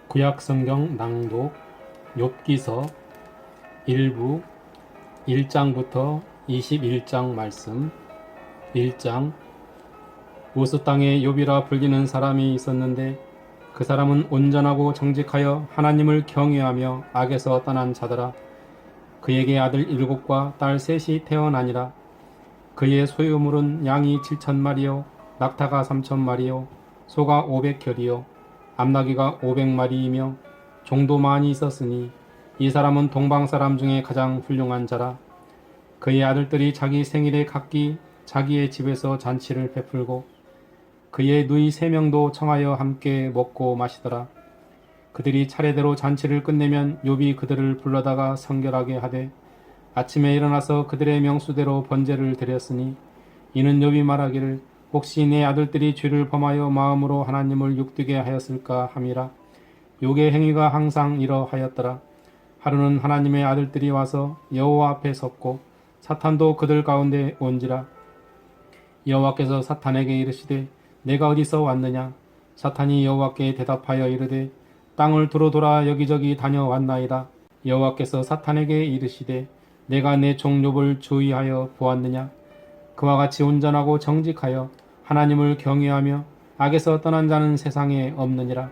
구약성경 낭독 욥기서 1부 1장부터 21장 말씀. 1장. 우스 땅에 욥이라 불리는 사람이 있었는데 그 사람은 온전하고 정직하여 하나님을 경외하며 악에서 떠난 자더라. 그에게 아들 7과 딸 3이 태어나니라. 그의 소유물은 양이 7,000마리요 낙타가 3,000마리요 소가 500켤이요 암나귀가 500마리이며 종도 많이 있었으니 이 사람은 동방 사람 중에 가장 훌륭한 자라. 그의 아들들이 자기 생일에 각기 자기의 집에서 잔치를 베풀고 그의 누이 3명도 청하여 함께 먹고 마시더라. 그들이 차례대로 잔치를 끝내면 욥이 그들을 불러다가 성결하게 하되 아침에 일어나서 그들의 명수대로 번제를 드렸으니 이는 욥이 말하기를 혹시 내 아들들이 죄를 범하여 마음으로 하나님을 욕되게 하였을까 함이라. 욕의 행위가 항상 이러하였더라. 하루는 하나님의 아들들이 와서 여호와 앞에 섰고 사탄도 그들 가운데 온지라. 여호와께서 사탄에게 이르시되 내가 어디서 왔느냐. 사탄이 여호와께 대답하여 이르되 땅을 두루 돌아 여기저기 다녀왔나이다. 여호와께서 사탄에게 이르시되 내가 내 종 욥을 주의하여 보았느냐. 그와 같이 온전하고 정직하여 하나님을 경외하며 악에서 떠난 자는 세상에 없느니라.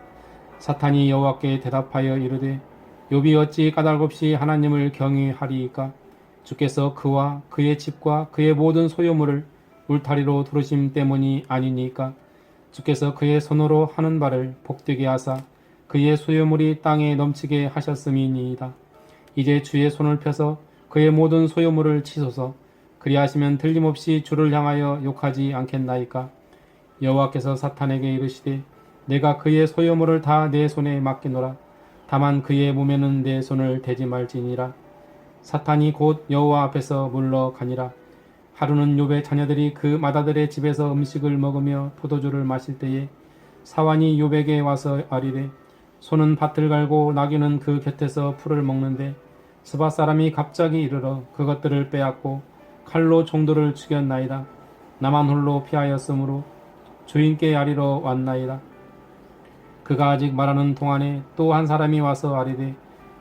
사탄이 여호와께 대답하여 이르되 욥이 어찌 까닭없이 하나님을 경외하리이까. 주께서 그와 그의 집과 그의 모든 소유물을 울타리로 두르심 때문이 아니니까. 주께서 그의 손으로 하는 바를 복되게 하사 그의 소유물이 땅에 넘치게 하셨음이니이다. 이제 주의 손을 펴서 그의 모든 소유물을 치소서. 그리하시면 틀림없이 주를 향하여 욕하지 않겠나이까. 여호와께서 사탄에게 이르시되 내가 그의 소유물을 다 내 손에 맡기노라. 다만 그의 몸에는 내 손을 대지 말지니라. 사탄이 곧 여호와 앞에서 물러가니라. 하루는 욥의 자녀들이 그 맏아들의 집에서 음식을 먹으며 포도주를 마실 때에 사환이 욥에게 와서 아리되 소는 밭을 갈고 나귀는 그 곁에서 풀을 먹는데 스바 사람이 갑자기 이르러 그것들을 빼앗고 칼로 종들을 죽였나이다. 나만 홀로 피하였으므로 주인께 아리러 왔나이다. 그가 아직 말하는 동안에 또 한 사람이 와서 아리되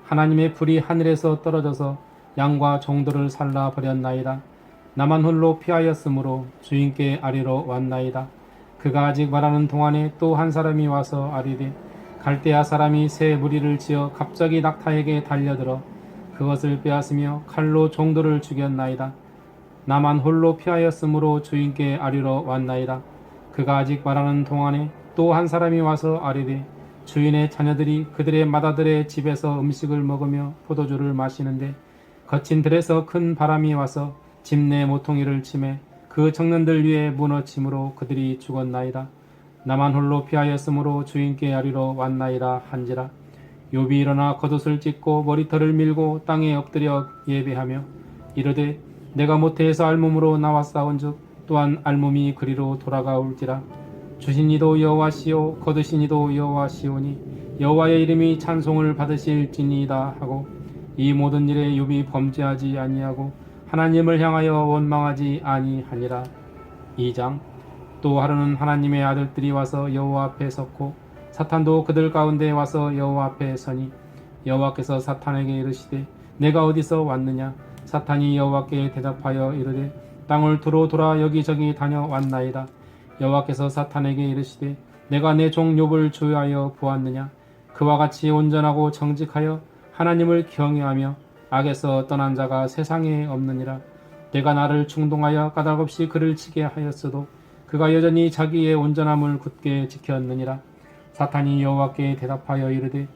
하나님의 불이 하늘에서 떨어져서 양과 종들을 살라 버렸나이다. 나만 홀로 피하였으므로 주인께 아리러 왔나이다. 그가 아직 말하는 동안에 또 한 사람이 와서 아리되 갈대아 사람이 새 무리를 지어 갑자기 낙타에게 달려들어 그것을 빼앗으며 칼로 종들을 죽였나이다. 나만 홀로 피하였으므로 주인께 아리러 왔나이다. 그가 아직 말하는 동안에 또 한 사람이 와서 아리되 주인의 자녀들이 그들의 맏아들의 집에서 음식을 먹으며 포도주를 마시는데 거친 들에서 큰 바람이 와서 집 내 모퉁이를 치매 그 청년들 위에 무너짐으로 그들이 죽었나이다. 나만 홀로 피하였으므로 주인께 아리러 왔나이다 한지라. 욥이 일어나 겉옷을 찢고 머리털을 밀고 땅에 엎드려 예배하며 이르되 내가 모태에서 알몸으로 나왔사온즉 또한 알몸이 그리로 돌아가올지라. 주신 이도 여호와시요 거두신 이도 여호와시오니 여호와의 이름이 찬송을 받으실지니이다 하고 이 모든 일에 욥이 범죄하지 아니하고 하나님을 향하여 원망하지 아니하니라. 2장. 또 하루는 하나님의 아들들이 와서 여호와 앞에 섰고 사탄도 그들 가운데 와서 여호와 앞에 서니 여호와께서 사탄에게 이르시되 내가 어디서 왔느냐. 사탄이 여호와께 대답하여 이르되 땅을 두루 돌아 여기저기 다녀왔나이다. 여호와께서 사탄에게 이르시되 내가 내 종 욥을 주의하여 보았느냐. 그와 같이 온전하고 정직하여 하나님을 경외하며 악에서 떠난 자가 세상에 없느니라. 내가 나를 충동하여 까닭없이 그를 치게 하였어도 그가 여전히 자기의 온전함을 굳게 지켰느니라. 사탄이 여호와께 대답하여 이르되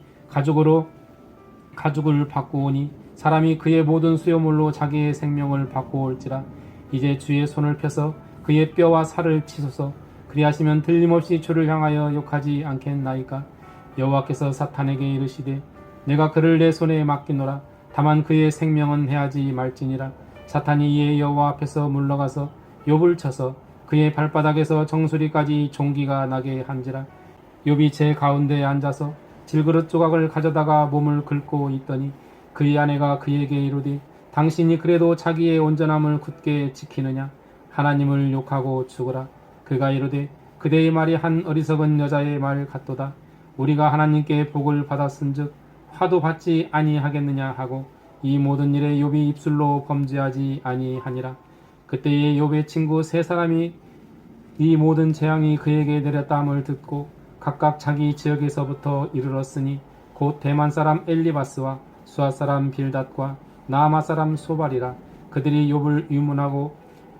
가죽을 바꾸오니 사람이 그의 모든 수요물로 자기의 생명을 바꾸올지라. 이제 주의 손을 펴서 그의 뼈와 살을 치소서. 그리하시면 틀림없이 주를 향하여 욕하지 않겠나이까. 여호와께서 사탄에게 이르시되 내가 그를 내 손에 맡기노라. 다만 그의 생명은 해하지 말지니라. 사탄이 이에 여호와 앞에서 물러가서 욥을 쳐서 그의 발바닥에서 정수리까지 종기가 나게 한지라. 욥이 제 가운데에 앉아서 질그릇 조각을 가져다가 몸을 긁고 있더니 그의 아내가 그에게 이르되 당신이 그래도 자기의 온전함을 굳게 지키느냐. 하나님을 욕하고 죽으라. 그가 이르되 그대의 말이 한 어리석은 여자의 말 같도다. 우리가 하나님께 복을 받았은즉 화도 받지 아니하겠느냐 하고 이 모든 일에 욥이 입술로 범죄하지 아니하니라. 그때에 욥의 친구 세 사람이 이 모든 재앙이 그에게 내렸다함을 듣고 각각 자기 지역에서부터 이르렀으니 곧 대만 사람 엘리바스와 수아 사람 빌닷과 나아마 사람 소발이라. 그들이 욥을 유문하고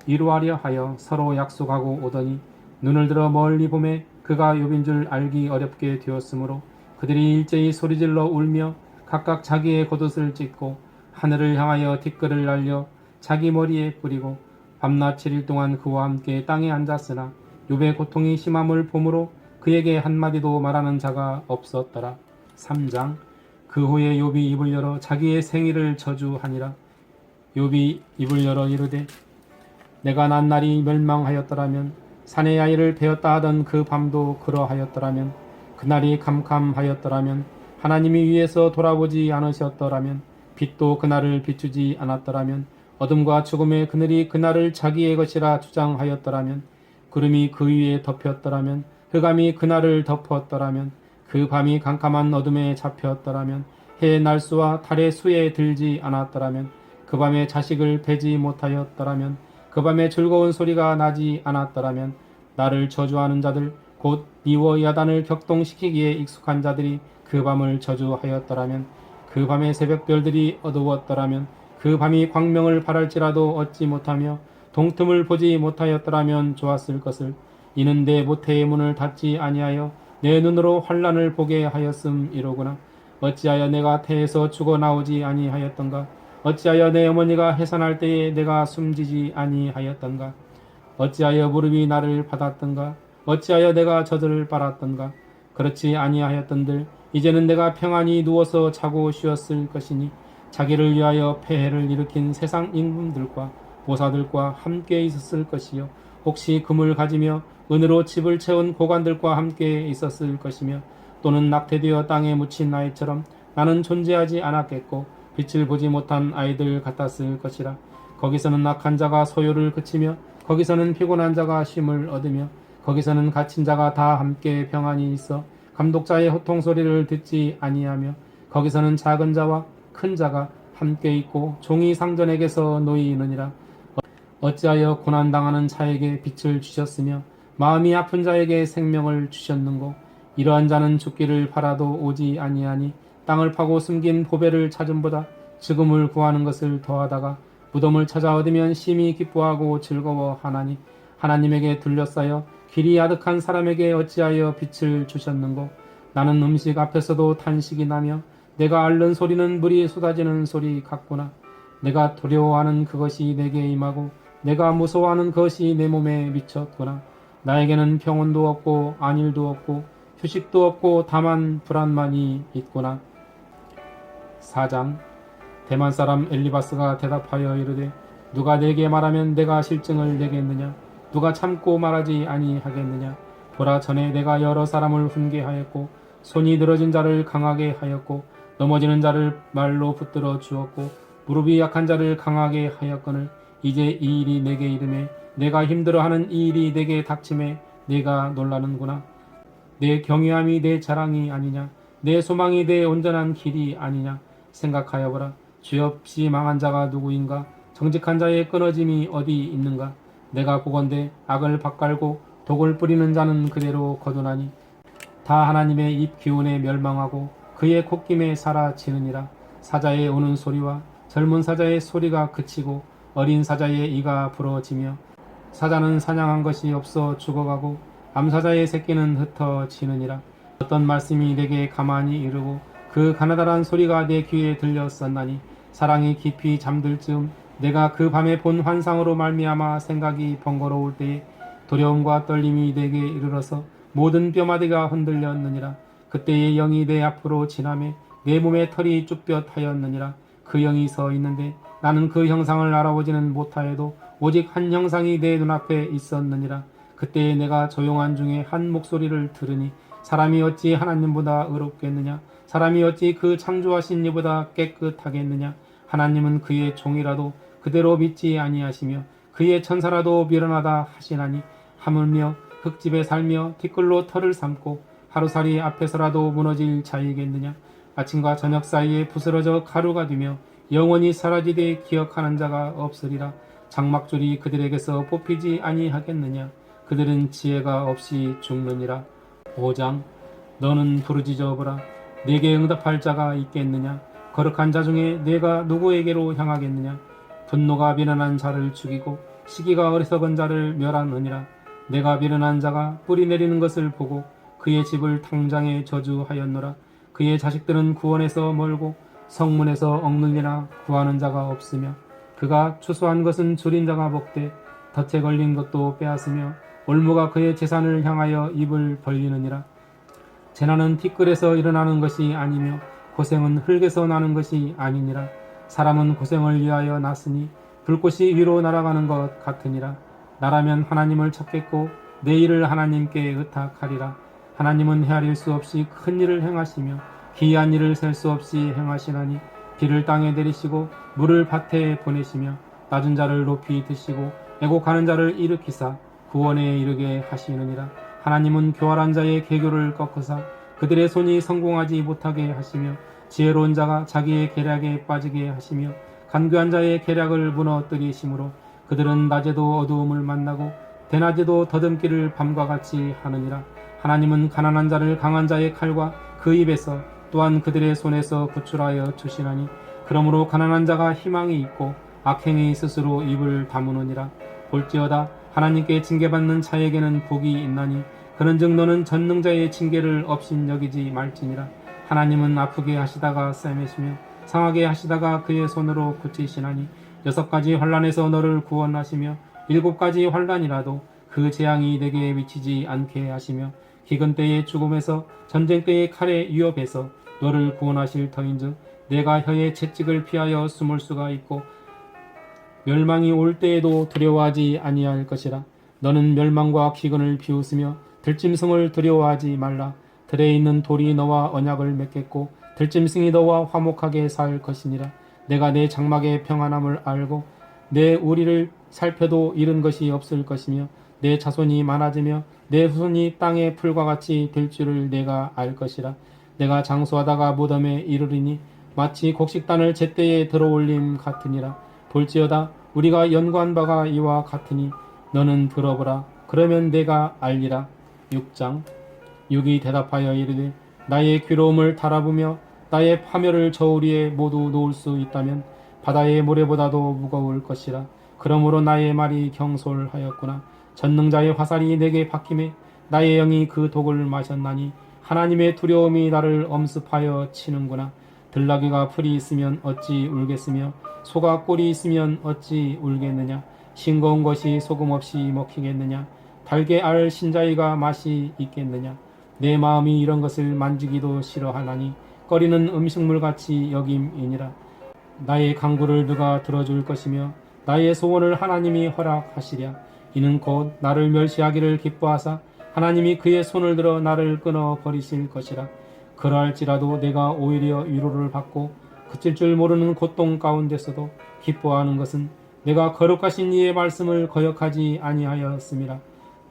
위로하려 하여 서로 약속하고 오더니 눈을 들어 멀리 보매 그가 욥인 줄 알기 어렵게 되었으므로 그들이 일제히 소리질러 울며 각각 자기의 겉옷을 찢고 하늘을 향하여 티끌을 날려 자기 머리에 뿌리고 밤낮 7일 동안 그와 함께 땅에 앉았으나 욥의 고통이 심함을 보므로 그에게 한마디도 말하는 자가 없었더라. 3장. 그 후에 욥이 입을 열어 자기의 생일을 저주하니라. 욥이 입을 열어 이르되 내가 난 날이 멸망하였더라면 산의 아이를 베었다 하던 그 밤도 그러하였더라면 그날이 캄캄하였더라면 하나님이 위에서 돌아보지 않으셨더라면 빛도 그날을 비추지 않았더라면 어둠과 죽음의 그늘이 그날을 자기의 것이라 주장하였더라면 구름이 그 위에 덮였더라면 흑암이 그날을 덮었더라면 그 밤이 캄캄한 어둠에 잡혔더라면 해의 날수와 달의 수에 들지 않았더라면 그 밤에 자식을 베지 못하였더라면 그 밤에 즐거운 소리가 나지 않았더라면 나를 저주하는 자들 곧 니워 야단을 격동시키기에 익숙한 자들이 그 밤을 저주하였더라면 그 밤에 새벽별들이 어두웠더라면 그 밤이 광명을 발할지라도 얻지 못하며 동틈을 보지 못하였더라면 좋았을 것을. 이는 내 모태의 문을 닫지 아니하여 내 눈으로 환난을 보게 하였음이로구나. 어찌하여 내가 태에서 죽어 나오지 아니하였던가. 어찌하여 내 어머니가 해산할 때에 내가 숨지지 아니하였던가. 어찌하여 무릎이 나를 받았던가. 어찌하여 내가 젖을 빨았던가. 그렇지 아니하였던들 이제는 내가 평안히 누워서 자고 쉬었을 것이니 자기를 위하여 폐해를 일으킨 세상 임금들과 보사들과 함께 있었을 것이요 혹시 금을 가지며 은으로 집을 채운 고관들과 함께 있었을 것이며 또는 낙태되어 땅에 묻힌 아이처럼 나는 존재하지 않았겠고 빛을 보지 못한 아이들 같았을 것이라. 거기서는 악한 자가 소요를 그치며 거기서는 피곤한 자가 쉼을 얻으며 거기서는 갇힌 자가 다 함께 평안히 있어 감독자의 호통 소리를 듣지 아니하며 거기서는 작은 자와 큰 자가 함께 있고 종이 상전에게서 놓이느니라. 어찌하여 고난당하는 자에게 빛을 주셨으며 마음이 아픈 자에게 생명을 주셨는고. 이러한 자는 죽기를 바라도 오지 아니하니 땅을 파고 숨긴 보배를 찾음보다 죽음을 구하는 것을 더하다가 무덤을 찾아 얻으면 심히 기뻐하고 즐거워하나니 하나님에게 둘러싸여 길이 아득한 사람에게 어찌하여 빛을 주셨는고. 나는 음식 앞에서도 탄식이 나며 내가 앓는 소리는 물이 쏟아지는 소리 같구나. 내가 두려워하는 그것이 내게 임하고 내가 무서워하는 그것이 내 몸에 미쳤구나. 나에게는 평온도 없고 안일도 없고 휴식도 없고 다만 불안만이 있구나. 4장. 대만 사람 엘리바스가 대답하여 이르되 누가 내게 말하면 내가 실증을 내겠느냐. 누가 참고 말하지 아니하겠느냐. 보라, 전에 내가 여러 사람을 훈계하였고 손이 늘어진 자를 강하게 하였고 넘어지는 자를 말로 붙들어 주었고 무릎이 약한 자를 강하게 하였거늘 이제 이 일이 내게 이르매 내가 힘들어하는 이 일이 내게 닥침에 내가 놀라는구나. 내 경외함이 내 자랑이 아니냐. 내 소망이 내 온전한 길이 아니냐. 생각하여 보라. 죄 없이 망한 자가 누구인가. 정직한 자의 끊어짐이 어디 있는가. 내가 보건대 악을 밭갈고 독을 뿌리는 자는 그대로 거두나니 다 하나님의 입 기운에 멸망하고 그의 콧김에 사라지느니라. 사자의 우는 소리와 젊은 사자의 소리가 그치고 어린 사자의 이가 부러지며 사자는 사냥한 것이 없어 죽어가고 암사자의 새끼는 흩어지느니라. 어떤 말씀이 내게 가만히 이르고 그 가나다란 소리가 내 귀에 들렸었나니 사랑이 깊이 잠들 즈음 내가 그 밤에 본 환상으로 말미암아 생각이 번거로울 때에 두려움과 떨림이 내게 이르러서 모든 뼈마디가 흔들렸느니라. 그때의 영이 내 앞으로 지나매 내 몸에 털이 쭈뼛하였느니라. 그 영이 서 있는데 나는 그 형상을 알아보지는 못하여도 오직 한 형상이 내 눈앞에 있었느니라. 그때에 내가 조용한 중에 한 목소리를 들으니 사람이 어찌 하나님보다 의롭겠느냐. 사람이 어찌 그 창조하신 이보다 깨끗하겠느냐. 하나님은 그의 종이라도 그대로 믿지 아니하시며 그의 천사라도 미련하다 하시나니 하물며 흙집에 살며 티끌로 털을 삼고 하루살이 앞에서라도 무너질 자이겠느냐. 아침과 저녁 사이에 부스러져 가루가 되며 영원히 사라지되 기억하는 자가 없으리라. 장막줄이 그들에게서 뽑히지 아니하겠느냐. 그들은 지혜가 없이 죽느니라. 5장. 너는 부르짖어 보라. 내게 응답할 자가 있겠느냐. 거룩한 자 중에 내가 누구에게로 향하겠느냐. 분노가 미련한 자를 죽이고 시기가 어리석은 자를 멸하느니라. 내가 미련한 자가 뿌리 내리는 것을 보고 그의 집을 당장에 저주하였노라. 그의 자식들은 구원에서 멀고 성문에서 억눌리나 구하는 자가 없으며 그가 추수한 것은 줄인 자가 먹되 덫에 걸린 것도 빼앗으며 올무가 그의 재산을 향하여 입을 벌리느니라. 재난은 티끌에서 일어나는 것이 아니며 고생은 흙에서 나는 것이 아니니라. 사람은 고생을 위하여 났으니 불꽃이 위로 날아가는 것 같으니라. 나라면 하나님을 찾겠고 내 일을 하나님께 의탁하리라. 하나님은 헤아릴 수 없이 큰 일을 행하시며 기이한 일을 셀 수 없이 행하시나니 비를 땅에 내리시고 물을 밭에 보내시며 낮은 자를 높이 드시고 애곡하는 자를 일으키사 구원에 이르게 하시느니라. 하나님은 교활한 자의 계교를 꺾으사 그들의 손이 성공하지 못하게 하시며 지혜로운 자가 자기의 계략에 빠지게 하시며 간교한 자의 계략을 무너뜨리심으로 그들은 낮에도 어두움을 만나고 대낮에도 더듬기를 밤과 같이 하느니라. 하나님은 가난한 자를 강한 자의 칼과 그 입에서 또한 그들의 손에서 구출하여 주시나니 그러므로 가난한 자가 희망이 있고 악행이 스스로 입을 다무느니라. 볼지어다 하나님께 징계받는 자에게는 복이 있나니 그런즉 너는 전능자의 징계를 업신여기지 말지니라. 하나님은 아프게 하시다가 쌤매시며 상하게 하시다가 그의 손으로 고치시나니 6가지 환난에서 너를 구원하시며 7가지 환난이라도 그 재앙이 내게 미치지 않게 하시며 기근 때의 죽음에서 전쟁 때의 칼의 위협에서 너를 구원하실 터인즉 내가 혀의 채찍을 피하여 숨을 수가 있고 멸망이 올 때에도 두려워하지 아니할 것이라. 너는 멸망과 기근을 비웃으며 들짐승을 두려워하지 말라. 들에 있는 돌이 너와 언약을 맺겠고 들짐승이 너와 화목하게 살 것이니라. 내가 내 장막의 평안함을 알고 내 우리를 살펴도 잃은 것이 없을 것이며 내 자손이 많아지며 내 후손이 땅의 풀과 같이 될 줄을 내가 알 것이라. 내가 장수하다가 무덤에 이르리니 마치 곡식단을 제때에 들어올림 같으니라. 볼지어다 우리가 연구한 바가 이와 같으니 너는 들어보라. 그러면 내가 알리라. 6장. 육이 대답하여 이르되 나의 괴로움을 달아보며 나의 파멸을 저울 위에 모두 놓을 수 있다면 바다의 모래보다도 무거울 것이라. 그러므로 나의 말이 경솔하였구나. 전능자의 화살이 내게 박힘에 나의 영이 그 독을 마셨나니 하나님의 두려움이 나를 엄습하여 치는구나. 들나귀가 풀이 있으면 어찌 울겠으며 소가 꿀이 있으면 어찌 울겠느냐. 싱거운 것이 소금 없이 먹히겠느냐. 달게 알 신자이가 맛이 있겠느냐. 내 마음이 이런 것을 만지기도 싫어하나니 꺼리는 음식물같이 여김이니라. 나의 간구를 누가 들어줄 것이며 나의 소원을 하나님이 허락하시랴. 이는 곧 나를 멸시하기를 기뻐하사 하나님이 그의 손을 들어 나를 끊어버리실 것이라. 그러할지라도 내가 오히려 위로를 받고 그칠 줄 모르는 고통 가운데서도 기뻐하는 것은 내가 거룩하신 이의 말씀을 거역하지 아니하였음이라.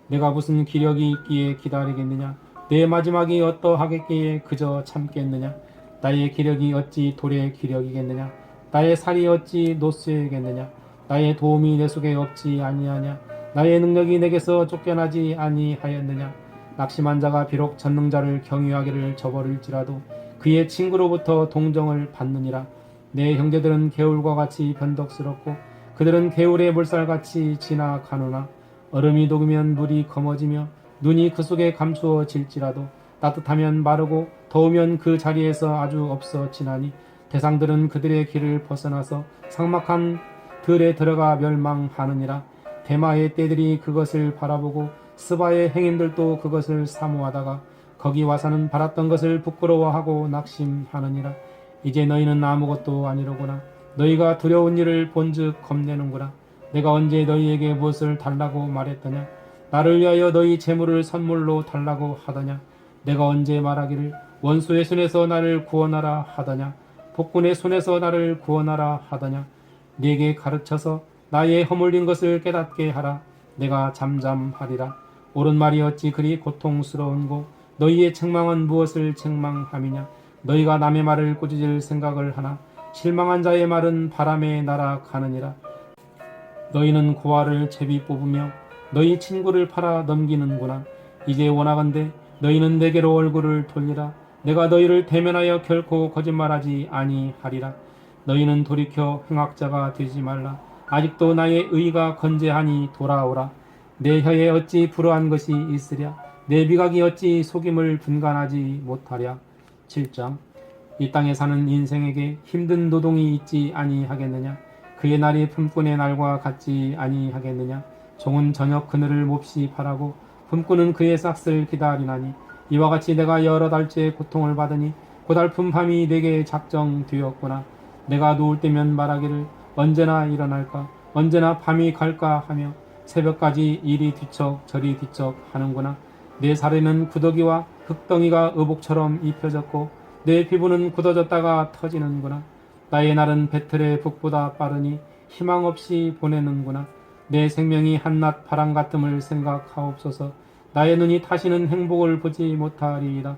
내가 무슨 기력이 있기에 기다리겠느냐. 내 마지막이 어떠하겠기에 그저 참겠느냐. 나의 기력이 어찌 돌의 기력이겠느냐. 나의 살이 어찌 노쇠겠느냐. 나의 도움이 내 속에 없지 아니하냐. 나의 능력이 내게서 쫓겨나지 아니하였느냐. 낙심한 자가 비록 전능자를 경유하기를 저버릴지라도 그의 친구로부터 동정을 받느니라. 내 형제들은 개울과 같이 변덕스럽고 그들은 개울의 물살같이 지나가노나 얼음이 녹으면 물이 검어지며 눈이 그 속에 감추어질지라도 따뜻하면 마르고 더우면 그 자리에서 아주 없어지나니 대상들은 그들의 길을 벗어나서 삭막한 들에 들어가 멸망하느니라. 대마의 떼들이 그것을 바라보고 스바의 행인들도 그것을 사모하다가 거기 와서는 바랐던 것을 부끄러워하고 낙심하느니라. 이제 너희는 아무것도 아니로구나. 너희가 두려운 일을 본즉 겁내는구나. 내가 언제 너희에게 무엇을 달라고 말했더냐. 나를 위하여 너희 재물을 선물로 달라고 하더냐. 내가 언제 말하기를 원수의 손에서 나를 구원하라 하더냐. 복군의 손에서 나를 구원하라 하더냐. 네게 가르쳐서 나의 허물린 것을 깨닫게 하라. 내가 잠잠하리라. 옳은 말이 어찌 그리 고통스러운고 너희의 책망은 무엇을 책망함이냐? 너희가 남의 말을 꾸짖을 생각을 하나 실망한 자의 말은 바람에 날아가느니라. 너희는 고아를 제비 뽑으며 너희 친구를 팔아 넘기는구나. 이제 원하건대 너희는 내게로 얼굴을 돌리라. 내가 너희를 대면하여 결코 거짓말하지 아니하리라. 너희는 돌이켜 행악자가 되지 말라. 아직도 나의 의가 건재하니 돌아오라. 내 혀에 어찌 불허한 것이 있으랴. 내 미각이 어찌 속임을 분간하지 못하랴. 7장. 이 땅에 사는 인생에게 힘든 노동이 있지 아니하겠느냐. 그의 날이 품꾼의 날과 같지 아니하겠느냐. 종은 저녁 그늘을 몹시 바라고 품꾼은 그의 싹을 기다리나니 이와 같이 내가 여러 달째 고통을 받으니 고달픈 밤이 내게 작정되었구나. 내가 누울 때면 말하기를 언제나 일어날까, 언제나 밤이 갈까 하며 새벽까지 이리 뒤척 저리 뒤척 하는구나. 내 살에는 구더기와 흙덩이가 의복처럼 입혀졌고 내 피부는 굳어졌다가 터지는구나. 나의 날은 배틀의 북보다 빠르니 희망 없이 보내는구나. 내 생명이 한낮 바람 같음을 생각하옵소서. 나의 눈이 다시는 행복을 보지 못하리이다.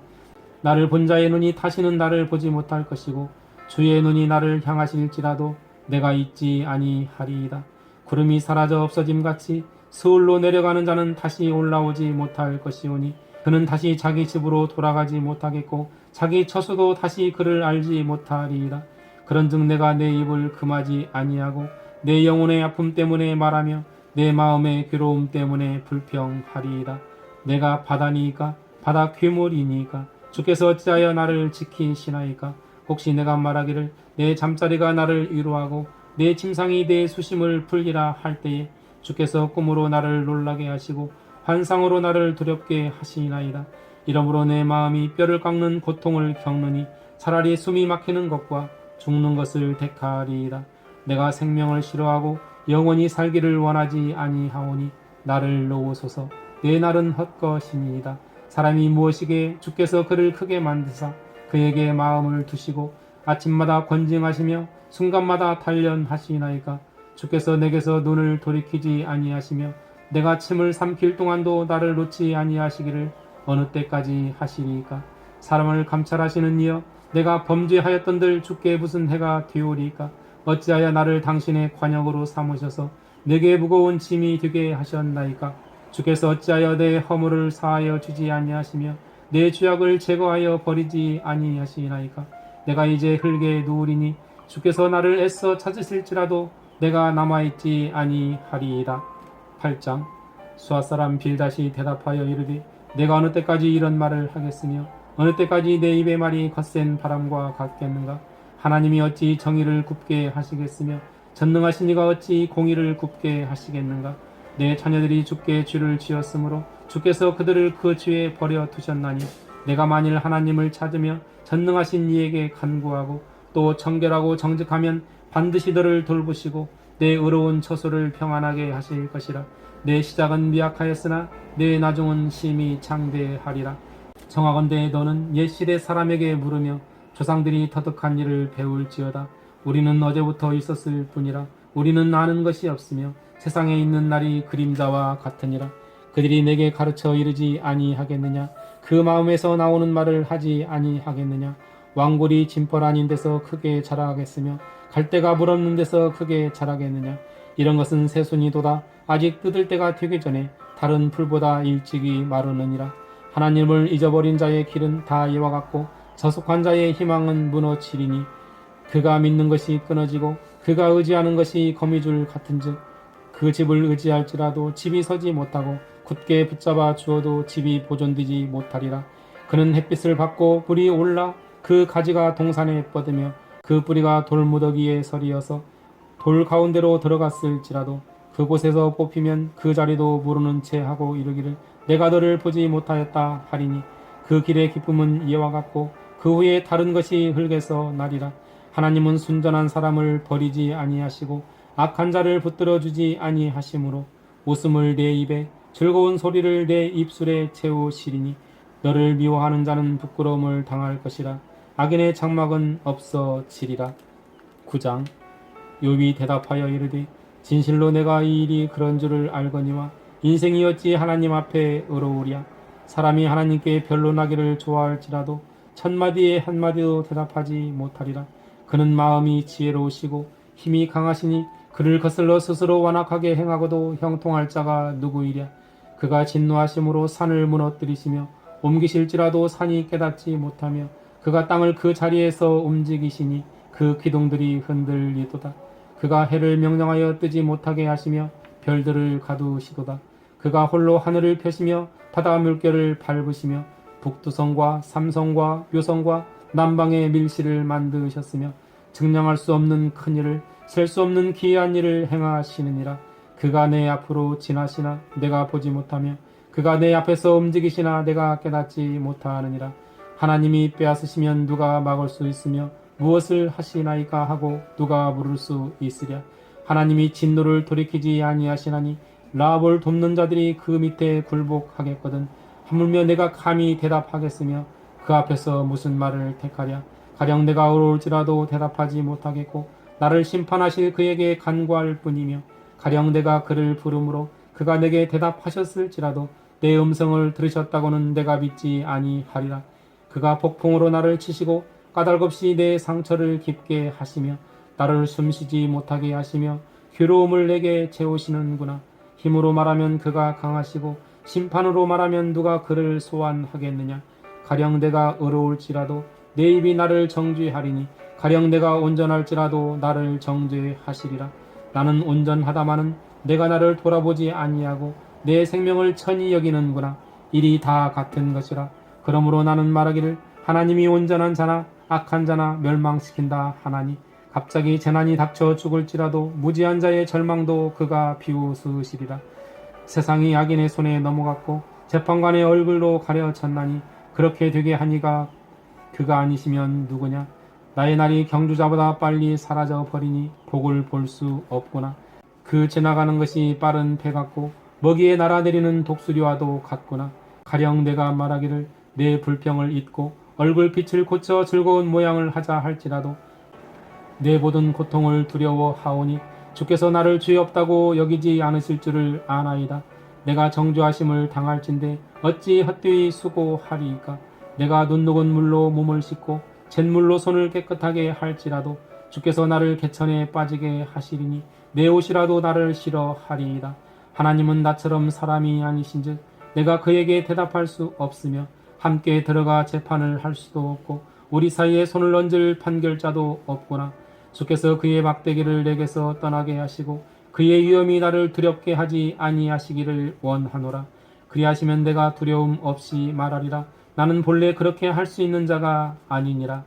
나를 본 자의 눈이 다시는 나를 보지 못할 것이고 주의 눈이 나를 향하실지라도 내가 있지 아니하리이다. 구름이 사라져 없어짐같이 서울로 내려가는 자는 다시 올라오지 못할 것이오니 그는 다시 자기 집으로 돌아가지 못하겠고 자기 처소도 다시 그를 알지 못하리이다. 그런즉 내가 내 입을 금하지 아니하고 내 영혼의 아픔 때문에 말하며 내 마음의 괴로움 때문에 불평하리이다. 내가 바다니이까 바다 괴물이니이까 주께서 어찌하여 나를 지키시나이까. 혹시 내가 말하기를 내 잠자리가 나를 위로하고 내 침상이 내 수심을 풀리라 할 때에 주께서 꿈으로 나를 놀라게 하시고 환상으로 나를 두렵게 하시나이다. 이러므로 내 마음이 뼈를 깎는 고통을 겪느니 차라리 숨이 막히는 것과 죽는 것을 택하리이다. 내가 생명을 싫어하고 영원히 살기를 원하지 아니하오니 나를 놓으소서. 내 날은 헛것이니이다. 사람이 무엇이게 주께서 그를 크게 만드사 그에게 마음을 두시고 아침마다 권징하시며 순간마다 단련하시나이까. 주께서 내게서 눈을 돌이키지 아니하시며 내가 침을 삼킬 동안도 나를 놓지 아니하시기를 어느 때까지 하시리이까. 사람을 감찰하시는 이여 내가 범죄하였던들 주께 무슨 해가 되오리이까. 어찌하여 나를 당신의 관역으로 삼으셔서 내게 무거운 짐이 되게 하셨나이까. 주께서 어찌하여 내 허물을 사하여 주지 아니하시며 내 죄악을 제거하여 버리지 아니하시나이까. 내가 이제 흙에 누우리니 주께서 나를 애써 찾으실지라도 내가 남아있지 아니하리이다. 8장. 수아사람 빌닷이 대답하여 이르되 내가 어느 때까지 이런 말을 하겠으며 어느 때까지 내 입의 말이 거센 바람과 같겠는가. 하나님이 어찌 정의를 굽게 하시겠으며 전능하신 이가 어찌 공의를 굽게 하시겠는가. 내 자녀들이 주께 죄를 지었으므로 주께서 그들을 그 죄에 버려 두셨나니 내가 만일 하나님을 찾으며 전능하신 이에게 간구하고 또 청결하고 정직하면 반드시 너를 돌보시고 내 의로운 처소를 평안하게 하실 것이라. 내 시작은 미약하였으나 내 나중은 심히 장대하리라. 청하건대 너는 옛 시대 사람에게 물으며 조상들이 터득한 일을 배울지어다. 우리는 어제부터 있었을 뿐이라. 우리는 아는 것이 없으며 세상에 있는 날이 그림자와 같으니라. 그들이 내게 가르쳐 이르지 아니하겠느냐. 그 마음에서 나오는 말을 하지 아니하겠느냐. 왕골이 진펄 아닌 데서 크게 자라겠으며 갈대가 물 없는 데서 크게 자라겠느냐. 이런 것은 새순이 돋아 아직 뜯을 때가 되기 전에 다른 풀보다 일찍이 마르느니라. 하나님을 잊어버린 자의 길은 다 이와 같고 저속한 자의 희망은 무너지리니 그가 믿는 것이 끊어지고 그가 의지하는 것이 거미줄 같은즉 그 집을 의지할지라도 집이 서지 못하고 굳게 붙잡아 주어도 집이 보존되지 못하리라. 그는 햇빛을 받고 불이 올라 그 가지가 동산에 뻗으며 그 뿌리가 돌무더기에 서리어서 돌 가운데로 들어갔을지라도 그곳에서 뽑히면 그 자리도 모르는 채 하고 이르기를 내가 너를 보지 못하였다 하리니 그 길의 기쁨은 이와 같고 그 후에 다른 것이 흙에서 나리라. 하나님은 순전한 사람을 버리지 아니하시고 악한 자를 붙들어 주지 아니하시므로 웃음을 내 입에 즐거운 소리를 내 입술에 채우시리니 너를 미워하는 자는 부끄러움을 당할 것이라. 악인의 장막은 없어지리라. 9장. 욥이 대답하여 이르되 진실로 내가 이 일이 그런 줄을 알거니와 인생이 어찌 하나님 앞에 의로우랴. 사람이 하나님께 변론하기를 좋아할지라도 천마디에 한마디도 대답하지 못하리라. 그는 마음이 지혜로우시고 힘이 강하시니 그를 거슬러 스스로 완악하게 행하고도 형통할 자가 누구이랴. 그가 진노하심으로 산을 무너뜨리시며 옮기실지라도 산이 깨닫지 못하며 그가 땅을 그 자리에서 움직이시니 그 기둥들이 흔들리도다. 그가 해를 명령하여 뜨지 못하게 하시며 별들을 가두시도다. 그가 홀로 하늘을 펴시며 바다 물결을 밟으시며 북두성과 삼성과 묘성과 남방의 밀실을 만드셨으며 증량할 수 없는 큰 일을 셀 수 없는 기이한 일을 행하시느니라. 그가 내 앞으로 지나시나 내가 보지 못하며 그가 내 앞에서 움직이시나 내가 깨닫지 못하느니라. 하나님이 빼앗으시면 누가 막을 수 있으며 무엇을 하시나이까 하고 누가 물을 수 있으랴. 하나님이 진노를 돌이키지 아니하시나니 라합을 돕는 자들이 그 밑에 굴복하겠거든. 하물며 내가 감히 대답하겠으며 그 앞에서 무슨 말을 택하랴. 가령 내가 어려울지라도 대답하지 못하겠고 나를 심판하실 그에게 간구할 뿐이며 가령 내가 그를 부름으로 그가 내게 대답하셨을지라도 내 음성을 들으셨다고는 내가 믿지 아니하리라. 그가 폭풍으로 나를 치시고 까닭없이 내 상처를 깊게 하시며 나를 숨쉬지 못하게 하시며 괴로움을 내게 채우시는구나. 힘으로 말하면 그가 강하시고 심판으로 말하면 누가 그를 소환하겠느냐. 가령 내가 어려울지라도 내 입이 나를 정죄하리니 가령 내가 온전할지라도 나를 정죄하시리라. 나는 온전하다마는 내가 나를 돌아보지 아니하고 내 생명을 천히 여기는구나. 일이 다 같은 것이라. 그러므로 나는 말하기를 하나님이 온전한 자나 악한 자나 멸망시킨다 하나니 갑자기 재난이 닥쳐 죽을지라도 무지한 자의 절망도 그가 비웃으시리라. 세상이 악인의 손에 넘어갔고 재판관의 얼굴로 가려졌나니 그렇게 되게 하니가 그가 아니시면 누구냐. 나의 날이 경주자보다 빨리 사라져 버리니 복을 볼 수 없구나. 그 지나가는 것이 빠른 배 같고 먹이에 날아내리는 독수리와도 같구나. 가령 내가 말하기를 내 불평을 잊고 얼굴빛을 고쳐 즐거운 모양을 하자 할지라도 내 모든 고통을 두려워하오니 주께서 나를 죄 없다고 여기지 않으실 줄을 아나이다. 내가 정죄하심을 당할진대 어찌 헛되이 수고하리이까. 내가 눈녹은 물로 몸을 씻고 잿물로 손을 깨끗하게 할지라도 주께서 나를 개천에 빠지게 하시리니 내 옷이라도 나를 싫어하리이다. 하나님은 나처럼 사람이 아니신즉 내가 그에게 대답할 수 없으며 함께 들어가 재판을 할 수도 없고 우리 사이에 손을 얹을 판결자도 없구나. 주께서 그의 막대기를 내게서 떠나게 하시고 그의 위엄이 나를 두렵게 하지 아니하시기를 원하노라. 그리하시면 내가 두려움 없이 말하리라. 나는 본래 그렇게 할 수 있는 자가 아니니라.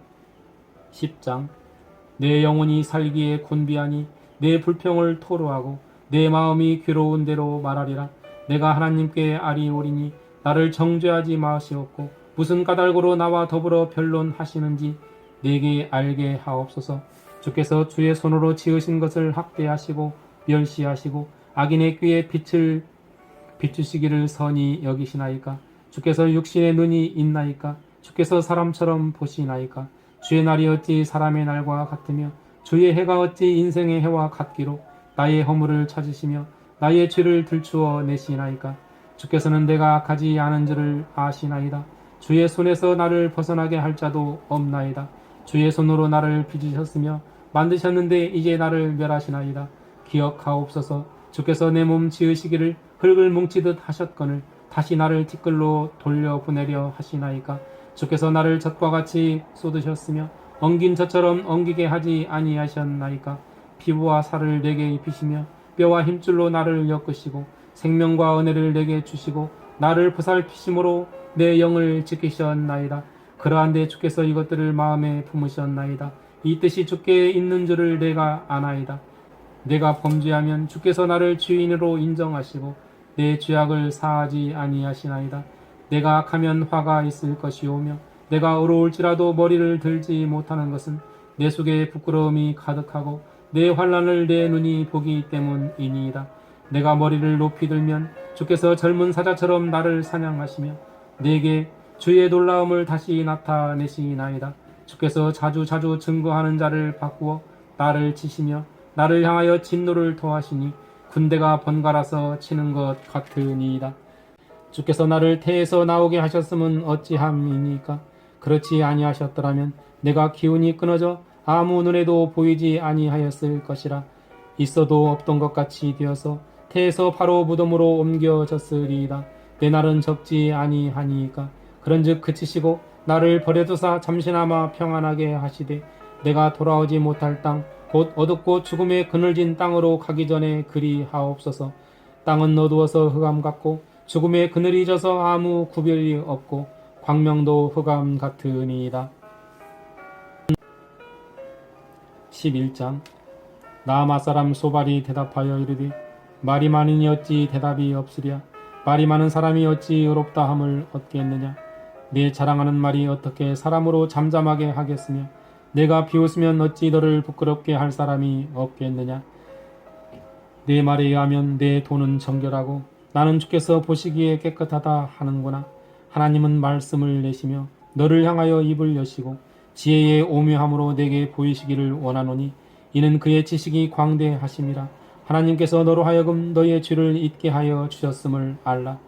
10장. 내 영혼이 살기에 곤비하니 내 불평을 토로하고 내 마음이 괴로운 대로 말하리라. 내가 하나님께 아리오리니 나를 정죄하지 마시옵고 무슨 까닭으로 나와 더불어 변론하시는지 내게 알게 하옵소서. 주께서 주의 손으로 지으신 것을 학대하시고 멸시하시고 악인의 꾀에 빛을 비추시기를 선히 여기시나이까. 주께서 육신의 눈이 있나이까. 주께서 사람처럼 보시나이까. 주의 날이 어찌 사람의 날과 같으며 주의 해가 어찌 인생의 해와 같기로 나의 허물을 찾으시며 나의 죄를 들추어 내시나이까. 주께서는 내가 악하지 않은 줄을 아시나이다. 주의 손에서 나를 벗어나게 할 자도 없나이다. 주의 손으로 나를 빚으셨으며 만드셨는데 이제 나를 멸하시나이다. 기억하옵소서. 주께서 내 몸 지으시기를 흙을 뭉치듯 하셨거늘 다시 나를 티끌로 돌려보내려 하시나이까. 주께서 나를 젖과 같이 쏟으셨으며 엉긴 젖처럼 엉기게 하지 아니하셨나이까. 피부와 살을 내게 입히시며 뼈와 힘줄로 나를 엮으시고 생명과 은혜를 내게 주시고 나를 보살피심으로 내 영을 지키셨나이다. 그러한데 주께서 이것들을 마음에 품으셨나이다. 이 뜻이 주께 있는 줄을 내가 아나이다. 내가 범죄하면 주께서 나를 죄인으로 인정하시고 내 죄악을 사하지 아니하시나이다. 내가 악하면 화가 있을 것이오며 내가 어려울지라도 머리를 들지 못하는 것은 내 속에 부끄러움이 가득하고 내 환난을 내 눈이 보기 때문이니이다. 내가 머리를 높이 들면 주께서 젊은 사자처럼 나를 사냥하시며 내게 주의 놀라움을 다시 나타내시나이다. 주께서 자주 증거하는 자를 바꾸어 나를 치시며 나를 향하여 진노를 토하시니 군대가 번갈아서 치는 것 같으니이다. 주께서 나를 태에서 나오게 하셨음은 어찌함이니까? 그렇지 아니하셨더라면 내가 기운이 끊어져 아무 눈에도 보이지 아니하였을 것이라. 있어도 없던 것 같이 되어서 태에서 바로 무덤으로 옮겨졌으리이다. 내 날은 적지 아니하니까. 그런즉 그치시고 나를 버려두사 잠시나마 평안하게 하시되 내가 돌아오지 못할 땅 곧 어둡고 죽음의 그늘진 땅으로 가기 전에 그리하옵소서. 땅은 어두워서 흑암 같고 죽음의 그늘이 져서 아무 구별이 없고 광명도 흑암 같으니이다. 11장. 나아마 사람 소발이 대답하여 이르되 말이 많으니 어찌 대답이 없으랴. 말이 많은 사람이 어찌 의롭다 함을 얻겠느냐. 내 자랑하는 말이 어떻게 사람으로 잠잠하게 하겠으며 내가 비웃으면 어찌 너를 부끄럽게 할 사람이 없겠느냐. 내 말에 의하면 내 돈은 정결하고 나는 주께서 보시기에 깨끗하다 하는구나. 하나님은 말씀을 내시며 너를 향하여 입을 여시고 지혜의 오묘함으로 내게 보이시기를 원하노니 이는 그의 지식이 광대하심이라. 하나님께서 너로 하여금 너의 죄를 잊게 하여 주셨음을 알라.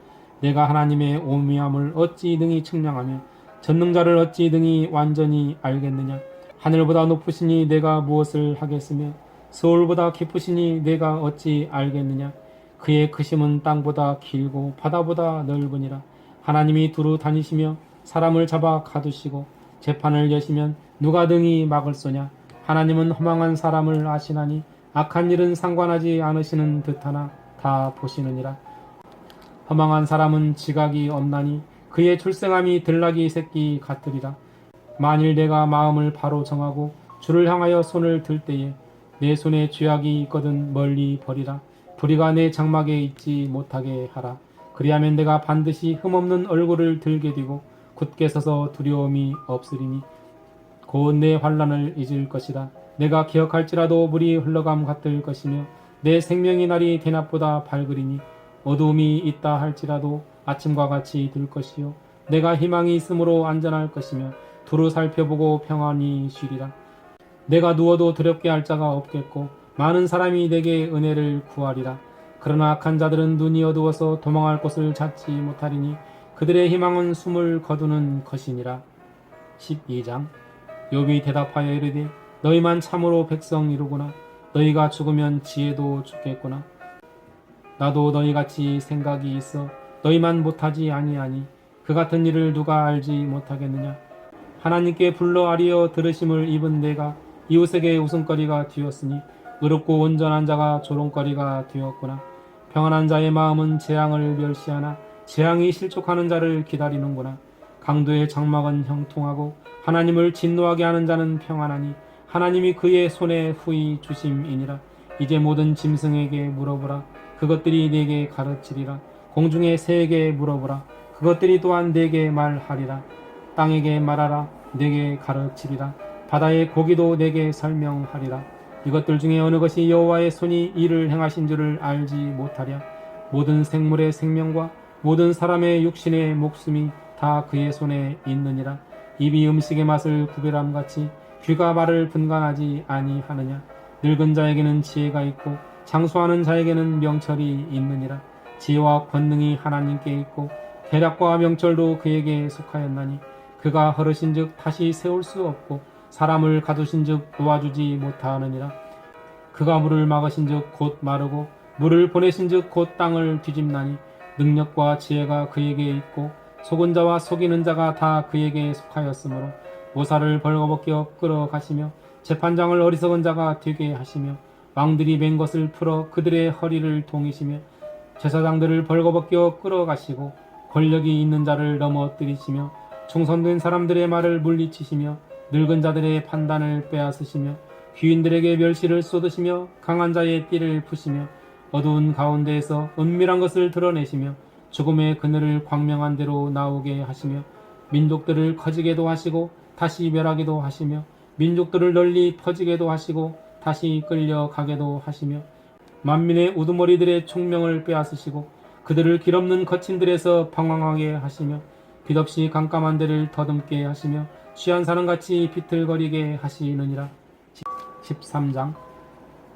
내가 하나님의 오묘함을 어찌 능히 측량하며 전능자를 어찌 능히 완전히 알겠느냐. 하늘보다 높으시니 내가 무엇을 하겠으며 서울보다 깊으시니 내가 어찌 알겠느냐. 그의 크심은 땅보다 길고 바다보다 넓으니라. 하나님이 두루 다니시며 사람을 잡아 가두시고 재판을 여시면 누가 등이 막을 소냐. 하나님은 허망한 사람을 아시나니 악한 일은 상관하지 않으시는 듯하나 다 보시느니라. 허망한 사람은 지각이 없나니 그의 출생함이 들나귀 새끼 같으리라. 만일 내가 마음을 바로 정하고 주를 향하여 손을 들 때에 내 손에 죄악이 있거든 멀리 버리라. 불의가 내 장막에 있지 못하게 하라. 그리하면 내가 반드시 흠없는 얼굴을 들게 되고 굳게 서서 두려움이 없으리니 곧 내 환난을 잊을 것이다. 내가 기억할지라도 물이 흘러감 같을 것이며 내 생명의 날이 대낮보다 밝으리니 어두움이 있다 할지라도 아침과 같이 들 것이요 내가 희망이 있으므로 안전할 것이며 두루 살펴보고 평안히 쉬리라. 내가 누워도 두렵게 할 자가 없겠고 많은 사람이 내게 은혜를 구하리라. 그러나 악한 자들은 눈이 어두워서 도망할 곳을 찾지 못하리니 그들의 희망은 숨을 거두는 것이니라. 12장. 욥이 대답하여 이르되 너희만 참으로 백성이로구나. 너희가 죽으면 지혜도 죽겠구나. 나도 너희같이 생각이 있어 너희만 못하지 아니하니 그 같은 일을 누가 알지 못하겠느냐. 하나님께 불러 아리어 들으심을 입은 내가 이웃에게 웃음거리가 되었으니 의롭고 온전한 자가 조롱거리가 되었구나. 평안한 자의 마음은 재앙을 멸시하나 재앙이 실족하는 자를 기다리는구나. 강도의 장막은 형통하고 하나님을 진노하게 하는 자는 평안하니 하나님이 그의 손에 후히 주심이니라. 이제 모든 짐승에게 물어보라. 그것들이 네게 가르치리라. 공중의 새에게 물어보라. 그것들이 또한 네게 말하리라. 땅에게 말하라. 네게 가르치리라. 바다의 고기도 네게 설명하리라. 이것들 중에 어느 것이 여호와의 손이 이를 행하신 줄을 알지 못하랴. 모든 생물의 생명과 모든 사람의 육신의 목숨이 다 그의 손에 있느니라. 입이 음식의 맛을 구별함같이 귀가 말을 분간하지 아니하느냐. 늙은 자에게는 지혜가 있고 장수하는 자에게는 명철이 있느니라. 지혜와 권능이 하나님께 있고 계략과 명철도 그에게 속하였나니 그가 허르신즉 다시 세울 수 없고 사람을 가두신즉 놓아주지 못하느니라. 그가 물을 막으신즉 곧 마르고 물을 보내신즉 곧 땅을 뒤집나니 능력과 지혜가 그에게 있고 속은 자와 속이는 자가 다 그에게 속하였으므로 모사를 벌거벗겨 끌어가시며 재판장을 어리석은 자가 되게 하시며 왕들이 맨 것을 풀어 그들의 허리를 동이시며 제사장들을 벌거벗겨 끌어가시고 권력이 있는 자를 넘어뜨리시며 충성된 사람들의 말을 물리치시며 늙은 자들의 판단을 빼앗으시며 귀인들에게 멸시를 쏟으시며 강한 자의 띠를 푸시며 어두운 가운데에서 은밀한 것을 드러내시며 죽음의 그늘을 광명한 대로 나오게 하시며 민족들을 커지게도 하시고 다시 멸하게도 하시며 민족들을 널리 퍼지게도 하시고 다시 끌려가게도 하시며 만민의 우두머리들의 총명을 빼앗으시고 그들을 길없는 거친들에서 방황하게 하시며 빛없이 깜깜한 데를 더듬게 하시며 취한 사람같이 비틀거리게 하시느니라. 13장.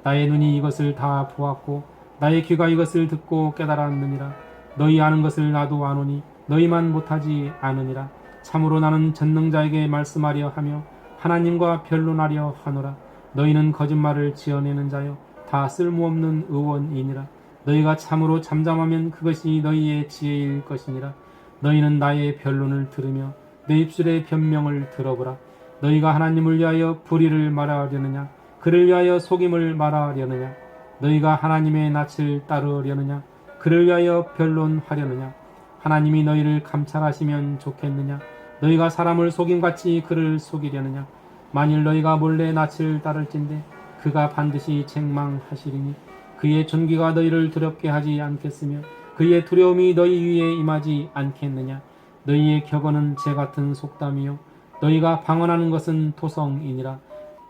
나의 눈이 이것을 다 보았고 나의 귀가 이것을 듣고 깨달았느니라. 너희 아는 것을 나도 아노니 너희만 못하지 않으니라. 참으로 나는 전능자에게 말씀하려 하며 하나님과 변론하려 하노라. 너희는 거짓말을 지어내는 자여 다 쓸모없는 의원이니라. 너희가 참으로 잠잠하면 그것이 너희의 지혜일 것이니라. 너희는 나의 변론을 들으며 내 입술의 변명을 들어보라. 너희가 하나님을 위하여 불의를 말하려느냐 그를 위하여 속임을 말하려느냐. 너희가 하나님의 낯을 따르려느냐 그를 위하여 변론하려느냐. 하나님이 너희를 감찰하시면 좋겠느냐 너희가 사람을 속임같이 그를 속이려느냐. 만일 너희가 몰래 낯을 따를진대 그가 반드시 책망하시리니 그의 존귀가 너희를 두렵게 하지 않겠으며 그의 두려움이 너희 위에 임하지 않겠느냐. 너희의 격언은 재같은 속담이요 너희가 방언하는 것은 토성이니라.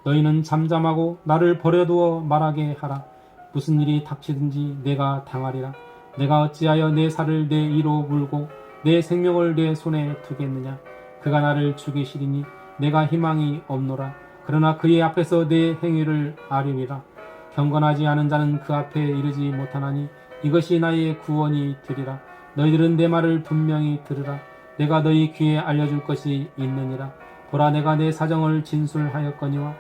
너희는 잠잠하고 나를 버려두어 말하게 하라. 무슨 일이 닥치든지 내가 당하리라. 내가 어찌하여 내 살을 내 이로 물고 내 생명을 내 손에 두겠느냐. 그가 나를 죽이시리니 내가 희망이 없노라. 그러나 그의 앞에서 내 행위를 아뢰리라. 경건하지 않은 자는 그 앞에 이르지 못하나니 이것이 나의 구원이 되리라. 너희들은 내 말을 분명히 들으라. 내가 너희 귀에 알려줄 것이 있느니라. 보라, 내가 내 사정을 진술하였거니와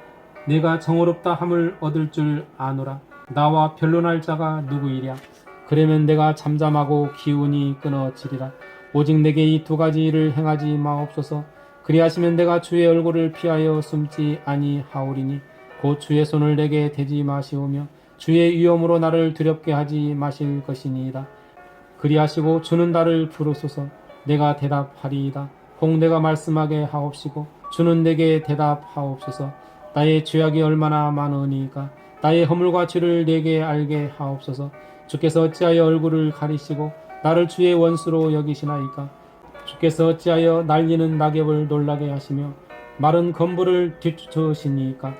내가 정오롭다 함을 얻을 줄 아노라. 나와 변론할 자가 누구이랴. 그러면 내가 잠잠하고 기운이 끊어지리라. 오직 내게 이 두 가지 일을 행하지 마옵소서. 그리하시면 내가 주의 얼굴을 피하여 숨지 아니하오리니 곧 주의 손을 내게 대지 마시오며 주의 위엄으로 나를 두렵게 하지 마실 것이니이다. 그리하시고 주는 나를 부르소서. 내가 대답하리이다. 혹 내가 말씀하게 하옵시고 주는 내게 대답하옵소서. 나의 죄악이 얼마나 많으니까 나의 허물과 죄를 내게 알게 하옵소서. 주께서 어찌하여 얼굴을 가리시고 나를 주의 원수로 여기시나이까. 주께서 어찌하여 날리는 낙엽을 놀라게 하시며 마른 건물을 뒤쫓으시니까.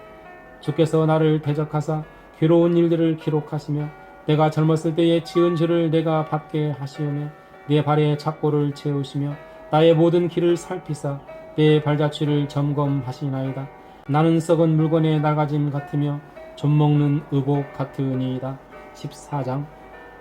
주께서 나를 대적하사 괴로운 일들을 기록하시며 내가 젊었을 때에 지은 죄를 내가 받게 하시오며 내 발에 착고를 채우시며 나의 모든 길을 살피사 내 발자취를 점검하시나이다. 나는 썩은 물건의 낡아짐 같으며 좀먹는 의복 같으니이다. 14장.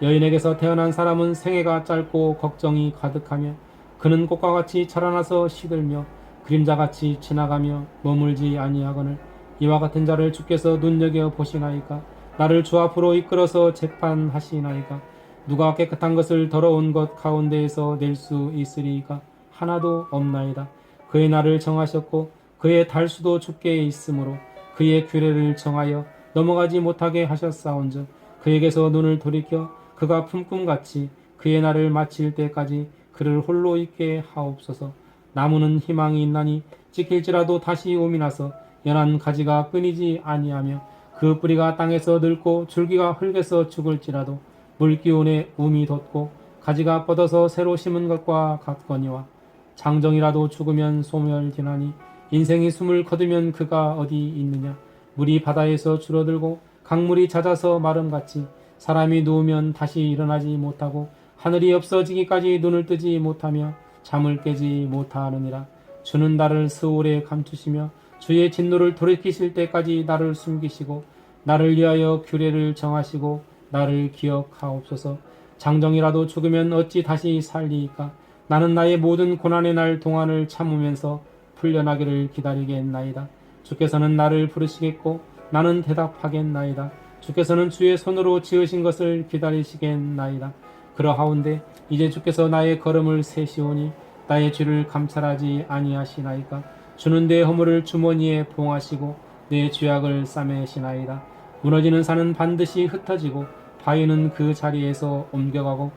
여인에게서 태어난 사람은 생애가 짧고 걱정이 가득하며 그는 꽃과 같이 자라나서 시들며 그림자같이 지나가며 머물지 아니하거늘 이와 같은 자를 주께서 눈여겨 보시나이까. 나를 주 앞으로 이끌어서 재판하시나이까. 누가 깨끗한 것을 더러운 것 가운데에서 낼 수 있으리이까. 하나도 없나이다. 그의 날을 정하셨고 그의 달수도 주께 있으므로 그의 규례를 정하여 넘어가지 못하게 하셨사온즉 그에게서 눈을 돌이켜 그가 품꿈같이 그의 날을 마칠 때까지 그를 홀로 있게 하옵소서. 나무는 희망이 있나니 찍힐지라도 다시 옴이 나서 연한 가지가 끊이지 아니하며 그 뿌리가 땅에서 늙고 줄기가 흙에서 죽을지라도 물기운에 움이 돋고 가지가 뻗어서 새로 심은 것과 같거니와 장정이라도 죽으면 소멸되나니 인생이 숨을 거두면 그가 어디 있느냐. 물이 바다에서 줄어들고 강물이 잦아서 마름같이 사람이 누우면 다시 일어나지 못하고 하늘이 없어지기까지 눈을 뜨지 못하며 잠을 깨지 못하느니라. 주는 나를 스올에 감추시며 주의 진노를 돌이키실 때까지 나를 숨기시고 나를 위하여 규례를 정하시고 나를 기억하옵소서. 장정이라도 죽으면 어찌 다시 살리이까. 나는 나의 모든 고난의 날 동안을 참으면서 풀려나기를 기다리겠나이다. 주께서는 나를 부르시겠고 나는 대답하겠나이다. 주께서는 주의 손으로 지으신 것을 기다리시겠나이다. 그러하온데 이제 주께서 나의 걸음을 세시오니 나의 죄를 감찰하지 아니하시나이까. 주는 내 허물을 주머니에 봉하시고 내 죄악을 싸매시나이다. 무너지는 산은 반드시 흩어지고 바위는 그 자리에서 옮겨가고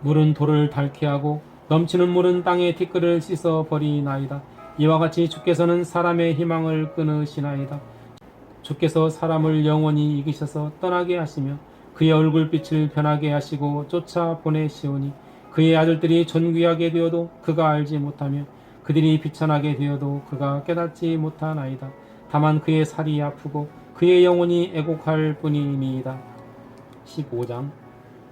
물은 돌을 닳게 하고 넘치는 물은 땅의 티끌을 씻어 버리나이다. 이와 같이 주께서는 사람의 희망을 끊으시나이다. 주께서 사람을 영원히 이기셔서 떠나게 하시며 그의 얼굴빛을 변하게 하시고 쫓아 보내시오니 그의 아들들이 존귀하게 되어도 그가 알지 못하며 그들이 비천하게 되어도 그가 깨닫지 못하나이다. 다만 그의 살이 아프고 그의 영혼이 애곡할 뿐이니이다. 15장.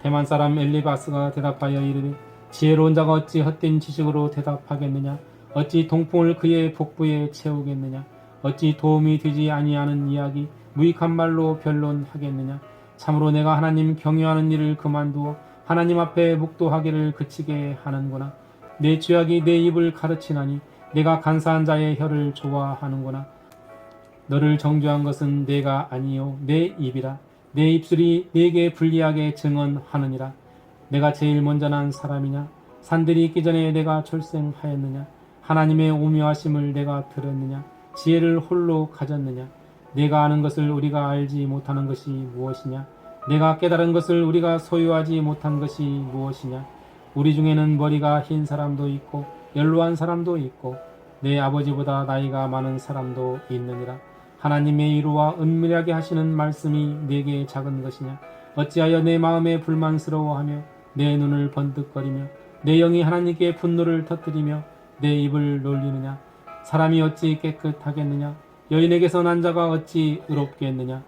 대만 사람 엘리바스가 대답하여 이르되 지혜로운 자가 어찌 헛된 지식으로 대답하겠느냐. 어찌 동풍을 그의 복부에 채우겠느냐. 어찌 도움이 되지 아니하는 이야기 무익한 말로 변론하겠느냐. 참으로 내가 하나님 경외하는 일을 그만두어 하나님 앞에 묵도하기를 그치게 하는구나. 내 죄악이 내 입을 가르치나니 내가 간사한 자의 혀를 좋아하는구나. 너를 정죄한 것은 내가 아니요 내 입이라. 내 입술이 내게 불리하게 증언하느니라. 내가 제일 먼저 난 사람이냐? 산들이 있기 전에 내가 출생하였느냐? 하나님의 오묘하심을 내가 들었느냐? 지혜를 홀로 가졌느냐? 내가 아는 것을 우리가 알지 못하는 것이 무엇이냐? 내가 깨달은 것을 우리가 소유하지 못한 것이 무엇이냐? 우리 중에는 머리가 흰 사람도 있고 연로한 사람도 있고 내 아버지보다 나이가 많은 사람도 있느니라. 하나님의 위로와 은밀하게 하시는 말씀이 내게 작은 것이냐? 어찌하여 내 마음에 불만스러워하며 내 눈을 번득거리며 내 영이 하나님께 분노를 터뜨리며 내 입을 놀리느냐? 사람이 어찌 깨끗하겠느냐? 여인에게서 난 자가 어찌 의롭겠느냐?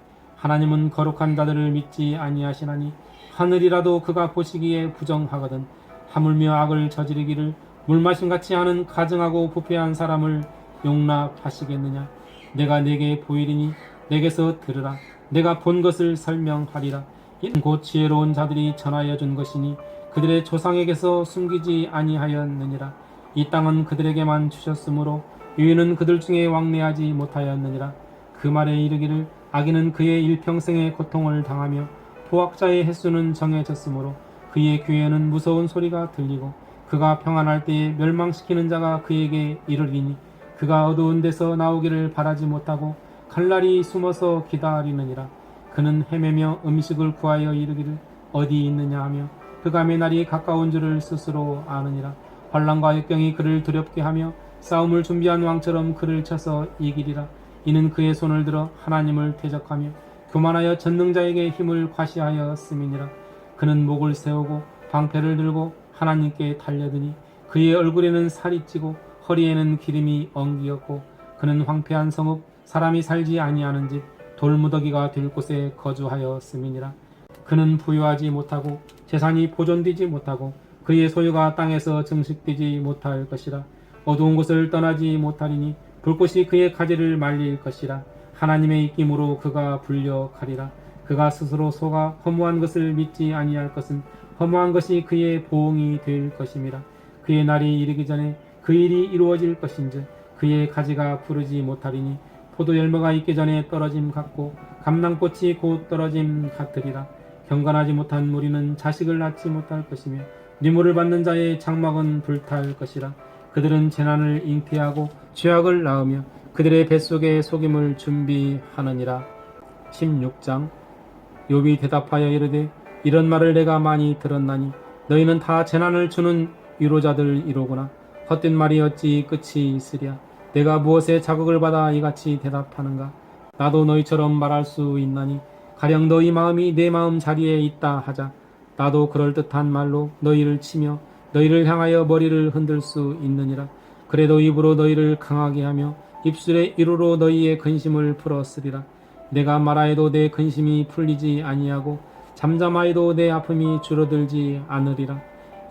하나님은 거룩한 자들을 믿지 아니하시나니 하늘이라도 그가 보시기에 부정하거든. 하물며 악을 저지르기를 물마심같이 하는 가증하고 부패한 사람을 용납하시겠느냐? 내가 내게 보이리니 내게서 들으라. 내가 본 것을 설명하리라. 이는 곧 지혜로운 자들이 전하여 준 것이니 그들의 조상에게서 숨기지 아니하였느니라. 이 땅은 그들에게만 주셨으므로 유인은 그들 중에 왕래하지 못하였느니라. 그 말에 이르기를 악인은 그의 일평생의 고통을 당하며 포악자의 횟수는 정해졌으므로 그의 귀에는 무서운 소리가 들리고 그가 평안할 때에 멸망시키는 자가 그에게 이르리니 그가 어두운 데서 나오기를 바라지 못하고 칼날이 숨어서 기다리느니라. 그는 헤매며 음식을 구하여 이르기를 어디 있느냐 하며 흑암의 날이 가까운 줄을 스스로 아느니라. 환난과 역경이 그를 두렵게 하며 싸움을 준비한 왕처럼 그를 쳐서 이기리라. 이는 그의 손을 들어 하나님을 대적하며 교만하여 전능자에게 힘을 과시하였음이니라. 그는 목을 세우고 방패를 들고 하나님께 달려드니 그의 얼굴에는 살이 찌고 허리에는 기름이 엉기었고 그는 황폐한 성읍 사람이 살지 아니하는 집 돌무더기가 될 곳에 거주하였음이니라. 그는 부유하지 못하고 재산이 보존되지 못하고 그의 소유가 땅에서 증식되지 못할 것이라. 어두운 곳을 떠나지 못하리니 불꽃이 그의 가지를 말릴 것이라. 하나님의 입김으로 그가 불려가리라. 그가 스스로 속아 허무한 것을 믿지 아니할 것은 허무한 것이 그의 보응이 될 것임이라. 그의 날이 이르기 전에 그 일이 이루어질 것인즉 그의 가지가 부르지 못하리니 포도 열매가 있기 전에 떨어짐 같고 감낭꽃이 곧 떨어짐 같으리라. 경건하지 못한 무리는 자식을 낳지 못할 것이며 뇌물을 받는 자의 장막은 불탈 것이라. 그들은 재난을 잉태하고 죄악을 낳으며 그들의 뱃속에 속임을 준비하느니라. 16장. 욥이 대답하여 이르되 이런 말을 내가 많이 들었나니 너희는 다 재난을 주는 위로자들이로구나. 헛된 말이 어찌 끝이 있으랴. 내가 무엇에 자극을 받아 이같이 대답하는가. 나도 너희처럼 말할 수 있나니 가령 너희 마음이 내 마음 자리에 있다 하자. 나도 그럴듯한 말로 너희를 치며 너희를 향하여 머리를 흔들 수 있느니라. 그래도 입으로 너희를 강하게 하며 입술의 위로로 너희의 근심을 풀었으리라. 내가 말하여도 내 근심이 풀리지 아니하고 잠잠하여도 내 아픔이 줄어들지 않으리라.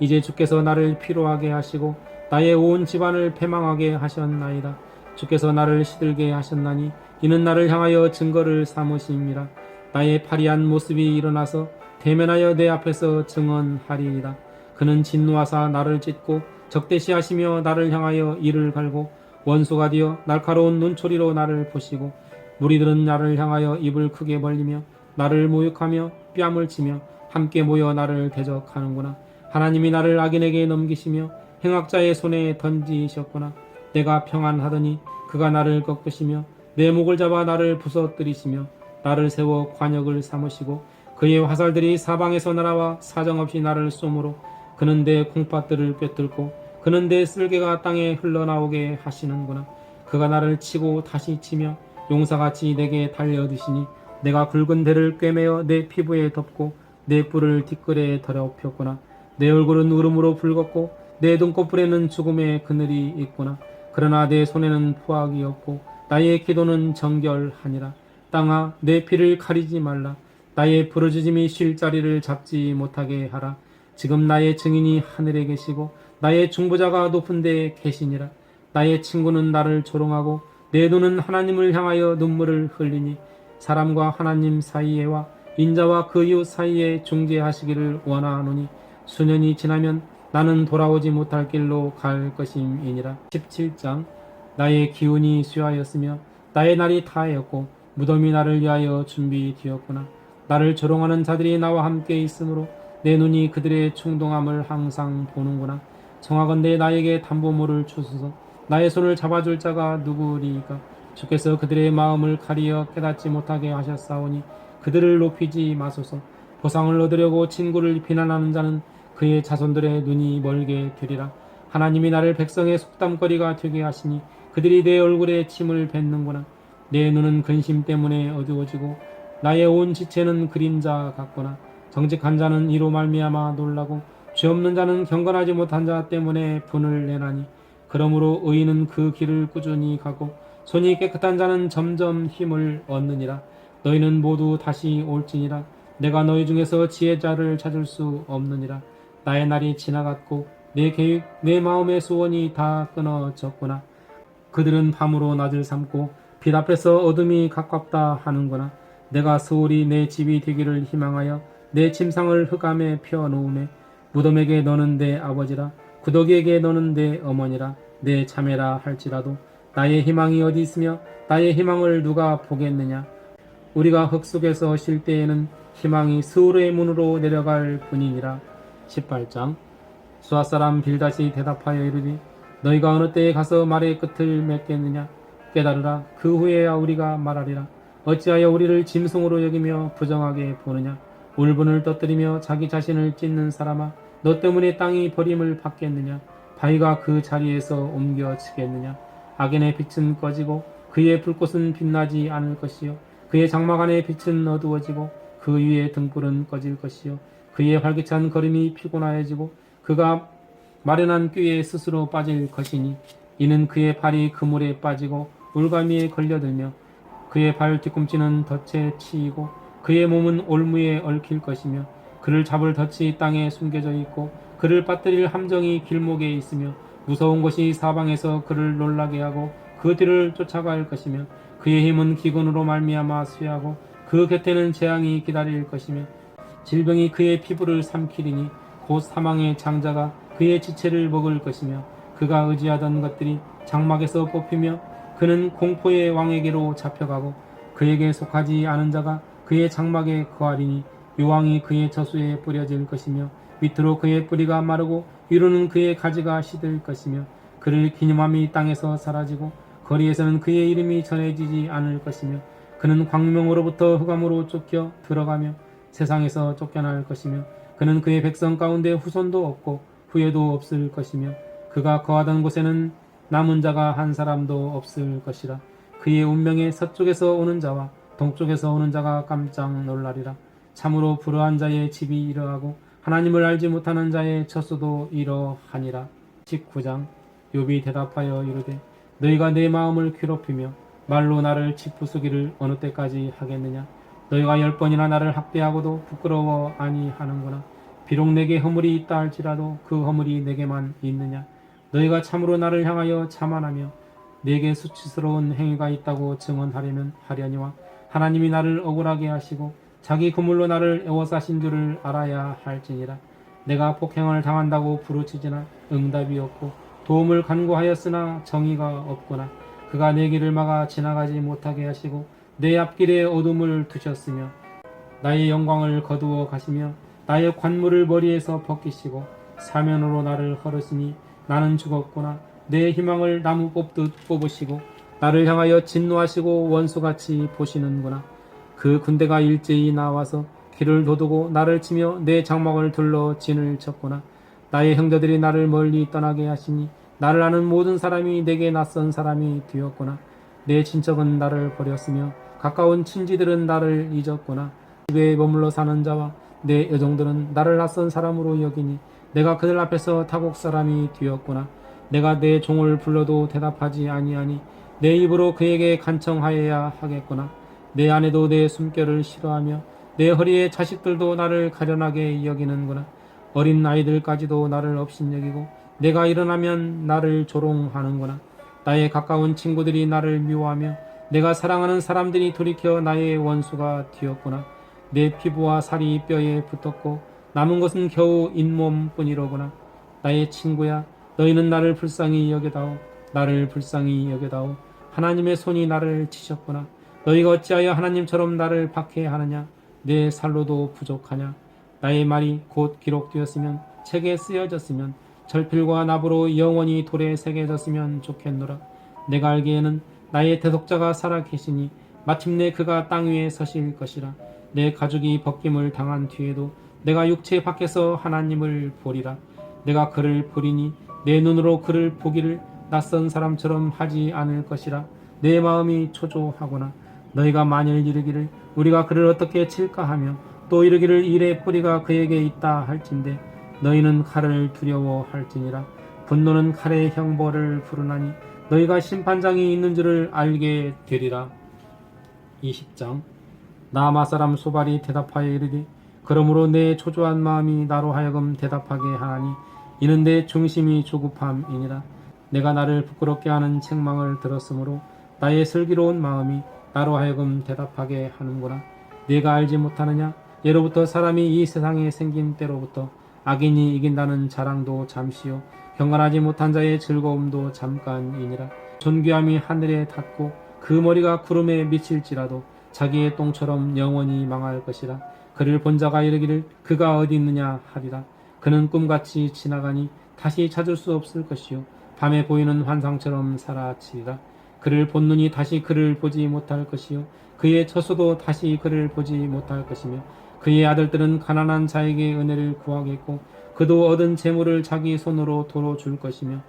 이제 주께서 나를 피로하게 하시고 나의 온 집안을 패망하게 하셨나이다. 주께서 나를 시들게 하셨나니 이는 나를 향하여 증거를 삼으심이라. 나의 파리한 모습이 일어나서 대면하여 내 앞에서 증언하리이다. 그는 진노하사 나를 찢고 적대시하시며 나를 향하여 이를 갈고 원수가 되어 날카로운 눈초리로 나를 보시고 무리들은 나를 향하여 입을 크게 벌리며 나를 모욕하며 뺨을 치며 함께 모여 나를 대적하는구나. 하나님이 나를 악인에게 넘기시며 행악자의 손에 던지셨구나. 내가 평안하더니 그가 나를 꺾으시며 내 목을 잡아 나를 부서뜨리시며 나를 세워 관역을 삼으시고 그의 화살들이 사방에서 날아와 사정없이 나를 쏘므로 그는 내 콩팥들을 꿰뚫고 그는 내 쓸개가 땅에 흘러나오게 하시는구나. 그가 나를 치고 다시 치며 용사같이 내게 달려드시니 내가 굵은 대를 꿰매어 내 피부에 덮고 내 뿔을 뒷글에 더럽혔구나. 내 얼굴은 울음으로 붉었고 내 눈꺼풀에는 죽음의 그늘이 있구나. 그러나 내 손에는 포악이 없고 나의 기도는 정결하니라. 땅아 내 피를 가리지 말라. 나의 부르짖음이 쉴 자리를 잡지 못하게 하라. 지금 나의 증인이 하늘에 계시고 나의 중보자가 높은 데에 계시니라. 나의 친구는 나를 조롱하고 내 눈은 하나님을 향하여 눈물을 흘리니 사람과 하나님 사이에와 인자와 그 이웃 사이에 중재하시기를 원하노니 수년이 지나면 나는 돌아오지 못할 길로 갈 것임이니라. 17장. 나의 기운이 쇠하였으며 나의 날이 다하였고 무덤이 나를 위하여 준비되었구나. 나를 조롱하는 자들이 나와 함께 있으므로 내 눈이 그들의 충동함을 항상 보는구나. 청하건대 나에게 담보물을 주소서. 나의 손을 잡아줄 자가 누구리이까? 주께서 그들의 마음을 가리어 깨닫지 못하게 하셨사오니 그들을 높이지 마소서. 보상을 얻으려고 친구를 비난하는 자는 그의 자손들의 눈이 멀게 되리라. 하나님이 나를 백성의 속담거리가 되게 하시니 그들이 내 얼굴에 침을 뱉는구나. 내 눈은 근심 때문에 어두워지고 나의 온 지체는 그림자 같구나. 정직한 자는 이로 말미암아 놀라고 죄 없는 자는 경건하지 못한 자 때문에 분을 내나니 그러므로 의인은 그 길을 꾸준히 가고 손이 깨끗한 자는 점점 힘을 얻느니라. 너희는 모두 다시 올지니라. 내가 너희 중에서 지혜자를 찾을 수 없느니라. 나의 날이 지나갔고 내 계획 내 마음의 소원이 다 끊어졌구나. 그들은 밤으로 낮을 삼고 빛 앞에서 어둠이 가깝다 하는구나. 내가 소홀히 내 집이 되기를 희망하여 내 침상을 흑암에 펴놓으매 무덤에게 너는 내 아버지라 구더기에게 너는 내 어머니라. 내 자매라 할지라도 나의 희망이 어디 있으며 나의 희망을 누가 보겠느냐. 우리가 흙 속에서 쉴 때에는 희망이 스우르의 문으로 내려갈 뿐이니라. 18장. 수아사람 빌닷이 대답하여 이르되 너희가 어느 때에 가서 말의 끝을 맺겠느냐. 깨달으라. 그 후에야 우리가 말하리라. 어찌하여 우리를 짐승으로 여기며 부정하게 보느냐. 울분을 떠뜨리며 자기 자신을 찢는 사람아, 너 때문에 땅이 버림을 받겠느냐. 바위가 그 자리에서 옮겨지겠느냐. 악인의 빛은 꺼지고 그의 불꽃은 빛나지 않을 것이요 그의 장막 안의 빛은 어두워지고 그 위의 등불은 꺼질 것이요 그의 활기찬 걸음이 피곤하여지고 그가 마련한 꾀에 스스로 빠질 것이니 이는 그의 발이 그물에 빠지고 울가미에 걸려들며 그의 발 뒤꿈치는 덫에 치이고 그의 몸은 올무에 얽힐 것이며 그를 잡을 덫이 땅에 숨겨져 있고 그를 빠뜨릴 함정이 길목에 있으며 무서운 것이 사방에서 그를 놀라게 하고 그 뒤를 쫓아갈 것이며 그의 힘은 기근으로 말미암아 쇠하고 그 곁에는 재앙이 기다릴 것이며 질병이 그의 피부를 삼키리니 곧 사망의 장자가 그의 지체를 먹을 것이며 그가 의지하던 것들이 장막에서 뽑히며 그는 공포의 왕에게로 잡혀가고 그에게 속하지 않은 자가 그의 장막에 거하리니 요왕이 그의 저수에 뿌려질 것이며 밑으로 그의 뿌리가 마르고 위로는 그의 가지가 시들 것이며 그를 기념함이 땅에서 사라지고 거리에서는 그의 이름이 전해지지 않을 것이며 그는 광명으로부터 흑암으로 쫓겨 들어가며 세상에서 쫓겨날 것이며 그는 그의 백성 가운데 후손도 없고 후예도 없을 것이며 그가 거하던 곳에는 남은 자가 한 사람도 없을 것이라. 그의 운명에 서쪽에서 오는 자와 동쪽에서 오는 자가 깜짝 놀라리라. 참으로 불의한 자의 집이 이러하고 하나님을 알지 못하는 자의 처소도 이러하니라. 19장. 욥이 대답하여 이르되 너희가 내 마음을 괴롭히며 말로 나를 짓부수기를 어느 때까지 하겠느냐. 너희가 10번이나 나를 학대하고도 부끄러워 아니하는구나. 비록 내게 허물이 있다 할지라도 그 허물이 내게만 있느냐. 너희가 참으로 나를 향하여 자만하며 내게 수치스러운 행위가 있다고 증언하려면 하려니와 하나님이 나를 억울하게 하시고 자기 그물로 나를 애워싸신 줄을 알아야 할지니라. 내가 폭행을 당한다고 부르짖으나 응답이 없고 도움을 간구하였으나 정의가 없구나. 그가 내 길을 막아 지나가지 못하게 하시고 내 앞길에 어둠을 두셨으며 나의 영광을 거두어 가시며 나의 관물을 머리에서 벗기시고 사면으로 나를 헐으시니 나는 죽었구나. 내 희망을 나무 뽑듯 뽑으시고 나를 향하여 진노하시고 원수같이 보시는구나. 그 군대가 일제히 나와서 길을 도두고 나를 치며 내 장막을 둘러 진을 쳤구나. 나의 형제들이 나를 멀리 떠나게 하시니 나를 아는 모든 사람이 내게 낯선 사람이 되었구나. 내 친척은 나를 버렸으며 가까운 친지들은 나를 잊었구나. 집에 머물러 사는 자와 내 여종들은 나를 낯선 사람으로 여기니 내가 그들 앞에서 타국 사람이 되었구나. 내가 내 종을 불러도 대답하지 아니하니 내 입으로 그에게 간청하여야 하겠구나. 내 아내도 내 숨결을 싫어하며 내 허리의 자식들도 나를 가련하게 여기는구나. 어린 아이들까지도 나를 업신여기고 내가 일어나면 나를 조롱하는구나. 나의 가까운 친구들이 나를 미워하며 내가 사랑하는 사람들이 돌이켜 나의 원수가 되었구나. 내 피부와 살이 뼈에 붙었고 남은 것은 겨우 잇몸뿐이로구나. 나의 친구야, 너희는 나를 불쌍히 여겨다오. 나를 불쌍히 여겨다오. 하나님의 손이 나를 치셨구나. 너희가 어찌하여 하나님처럼 나를 박해하느냐. 내 살로도 부족하냐. 나의 말이 곧 기록되었으면, 책에 쓰여졌으면, 절필과 납으로 영원히 돌에 새겨졌으면 좋겠노라. 내가 알기에는 나의 대속자가 살아계시니 마침내 그가 땅 위에 서실 것이라. 내 가죽이 벗김을 당한 뒤에도 내가 육체 밖에서 하나님을 보리라. 내가 그를 보리니 내 눈으로 그를 보기를 낯선 사람처럼 하지 않을 것이라. 내 마음이 초조하구나. 너희가 만일 이르기를 우리가 그를 어떻게 칠까 하며 또 이르기를 일의 뿌리가 그에게 있다 할진대 너희는 칼을 두려워할지니라. 분노는 칼의 형벌을 부르나니 너희가 심판장이 있는 줄을 알게 되리라. 20장. 나아마 사람 소발이 대답하여 이르되 그러므로 내 초조한 마음이 나로 하여금 대답하게 하나니 이는 내 중심이 조급함이니라. 내가 나를 부끄럽게 하는 책망을 들었으므로 나의 슬기로운 마음이 나로 하여금 대답하게 하는구나. 네가 알지 못하느냐? 예로부터 사람이 이 세상에 생긴 때로부터 악인이 이긴다는 자랑도 잠시요 경건하지 못한 자의 즐거움도 잠깐이니라. 존귀함이 하늘에 닿고 그 머리가 구름에 미칠지라도 자기의 똥처럼 영원히 망할 것이라. 그를 본 자가 이르기를 그가 어디 있느냐 하리라. 그는 꿈같이 지나가니 다시 찾을 수 없을 것이요 밤에 보이는 환상처럼 사라지리라. 그를 본 눈이 다시 그를 보지 못할 것이요 그의 처소도 다시 그를 보지 못할 것이며 그의 아들들은 가난한 자에게 은혜를 구하겠고 그도 얻은 재물을 자기 손으로 도로 줄 것이며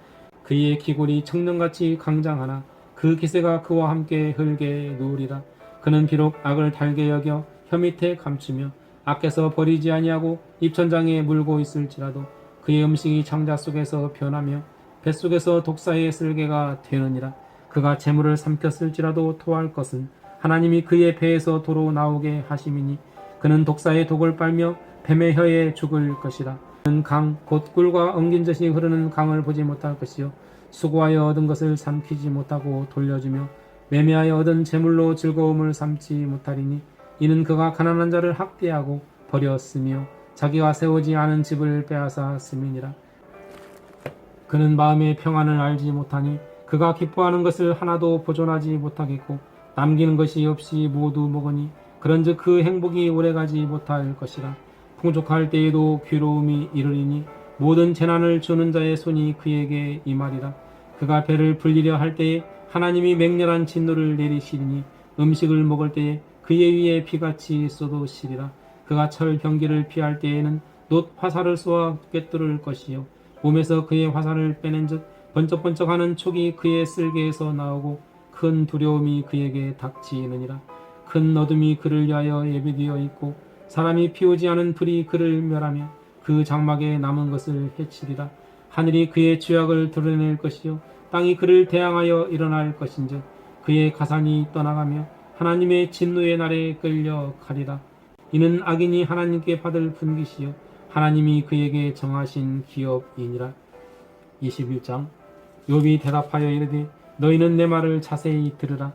그의 기골이 청년같이 강장하나 그 기세가 그와 함께 흙에 누우리라. 그는 비록 악을 달게 여겨 혀 밑에 감추며 악해서 버리지 아니하고 입천장에 물고 있을지라도 그의 음식이 창자 속에서 변하며 뱃속에서 독사의 쓸개가 되느니라. 그가 재물을 삼켰을지라도 토할 것은 하나님이 그의 배에서 도로 나오게 하심이니 그는 독사의 독을 빨며 뱀의 혀에 죽을 것이라. 그는 강 곧 꿀과 엉긴 젖이 흐르는 강을 보지 못할 것이요 수고하여 얻은 것을 삼키지 못하고 돌려주며 매매하여 얻은 재물로 즐거움을 삼지 못하리니 이는 그가 가난한 자를 학대하고 버렸으며 자기가 세우지 않은 집을 빼앗아 씀이니라. 그는 마음의 평안을 알지 못하니 그가 기뻐하는 것을 하나도 보존하지 못하겠고 남기는 것이 없이 모두 먹으니 그런즉 그 행복이 오래가지 못할 것이라. 풍족할 때에도 괴로움이 이르리니 모든 재난을 주는 자의 손이 그에게 임하리라. 그가 배를 불리려 할 때에 하나님이 맹렬한 진노를 내리시리니 음식을 먹을 때에 그의 위에 비같이 쏟으시리라. 그가 철 병기를 피할 때에는 놋 화살을 쏘아 꿰뚫을 것이요 몸에서 그의 화살을 빼낸즉 번쩍번쩍하는 촉이 그의 쓸개에서 나오고 큰 두려움이 그에게 닥치느니라. 큰 어둠이 그를 위하여 예비되어 있고 사람이 피우지 않은 불이 그를 멸하며 그 장막에 남은 것을 해치리라. 하늘이 그의 죄악을 드러낼 것이요 땅이 그를 대항하여 일어날 것인즉 그의 가산이 떠나가며 하나님의 진노의 날에 끌려가리라. 이는 악인이 하나님께 받을 분깃이요 하나님이 그에게 정하신 기업이니라. 21장. 욥이 대답하여 이르되 너희는 내 말을 자세히 들으라.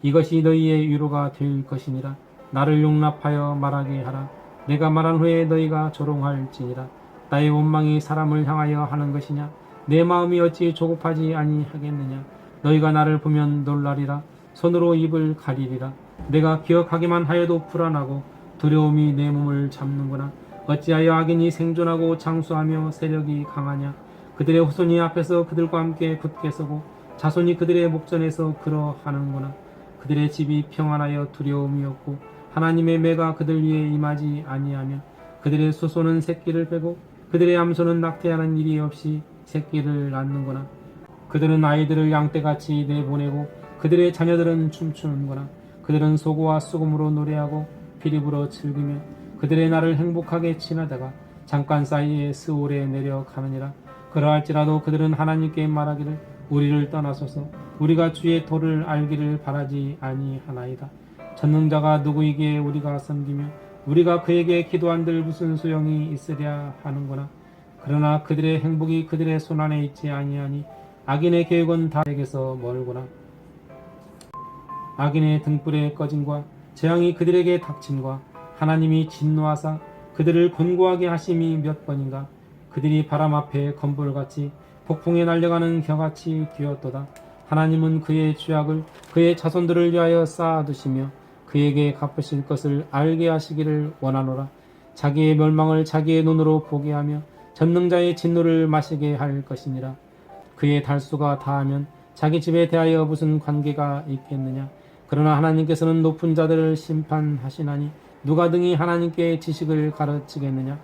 이것이 너희의 위로가 될 것이니라. 나를 용납하여 말하게 하라. 내가 말한 후에 너희가 조롱할지니라. 나의 원망이 사람을 향하여 하는 것이냐? 내 마음이 어찌 조급하지 아니하겠느냐? 너희가 나를 보면 놀라리라. 손으로 입을 가리리라. 내가 기억하기만 하여도 불안하고 두려움이 내 몸을 잡는구나. 어찌하여 악인이 생존하고 장수하며 세력이 강하냐? 그들의 후손이 앞에서 그들과 함께 굳게 서고 자손이 그들의 목전에서 그러하는구나. 그들의 집이 평안하여 두려움이 없고 하나님의 매가 그들 위에 임하지 아니하며 그들의 수소는 새끼를 빼고 그들의 암소는 낙태하는 일이 없이 새끼를 낳는구나. 그들은 아이들을 양떼같이 내보내고 그들의 자녀들은 춤추는구나. 그들은 소고와 수금으로 노래하고 피리불어 즐기며 그들의 날을 행복하게 지나다가 잠깐 사이에 스올에 내려가느니라. 그러할지라도 그들은 하나님께 말하기를 우리를 떠나소서 우리가 주의 도를 알기를 바라지 아니하나이다. 전능자가 누구이기에 우리가 섬기며 우리가 그에게 기도한들 무슨 소용이 있으랴 하는구나. 그러나 그들의 행복이 그들의 손안에 있지 아니하니 악인의 계획은 다 에게서 멀구나. 악인의 등불의 꺼짐과 재앙이 그들에게 닥침과 하나님이 진노하사 그들을 곤고하게 하심이 몇 번인가. 그들이 바람 앞에 건불같이 폭풍에 날려가는 겨같이 뛰었도다. 하나님은 그의 죄악을 그의 자손들을 위하여 쌓아두시며 그에게 갚으실 것을 알게 하시기를 원하노라. 자기의 멸망을 자기의 눈으로 보게 하며 전능자의 진노를 마시게 할 것이니라. 그의 달수가 다하면 자기 집에 대하여 무슨 관계가 있겠느냐. 그러나 하나님께서는 높은 자들을 심판하시나니 누가 등이 하나님께 지식을 가르치겠느냐.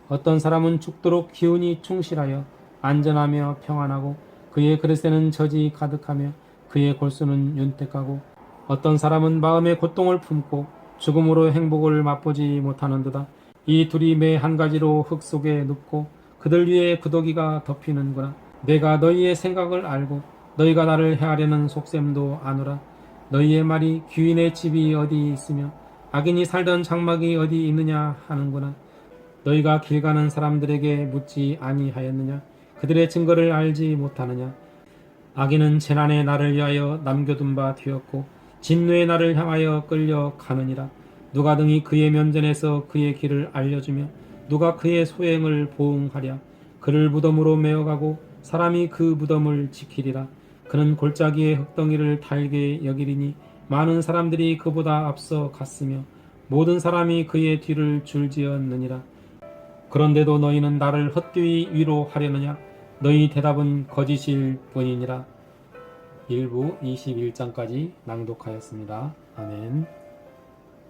어떤 사람은 죽도록 기운이 충실하여 안전하며 평안하고 그의 그릇에는 젖이 가득하며 그의 골수는 윤택하고 어떤 사람은 마음의 고통을 품고 죽음으로 행복을 맛보지 못하는도다. 이 둘이 매 한 가지로 흙 속에 눕고 그들 위에 구더기가 덮이는구나. 내가 너희의 생각을 알고 너희가 나를 해하려는 속셈도 아노라. 너희의 말이 귀인의 집이 어디 있으며 악인이 살던 장막이 어디 있느냐 하는구나. 너희가 길 가는 사람들에게 묻지 아니하였느냐. 그들의 증거를 알지 못하느냐. 악인은 재난의 날을 위하여 남겨둔 바 되었고 진노의 날을 향하여 끌려가느니라. 누가 등이 그의 면전에서 그의 길을 알려주며 누가 그의 소행을 보응하랴. 그를 무덤으로 메어가고 사람이 그 무덤을 지키리라. 그는 골짜기의 흙덩이를 달게 여기리니 많은 사람들이 그보다 앞서 갔으며 모든 사람이 그의 뒤를 줄지었느니라. 그런데도 너희는 나를 헛되이 위로하려느냐. 너희 대답은 거짓일 뿐이니라. 1부 21장까지 낭독하였습니다. 아멘.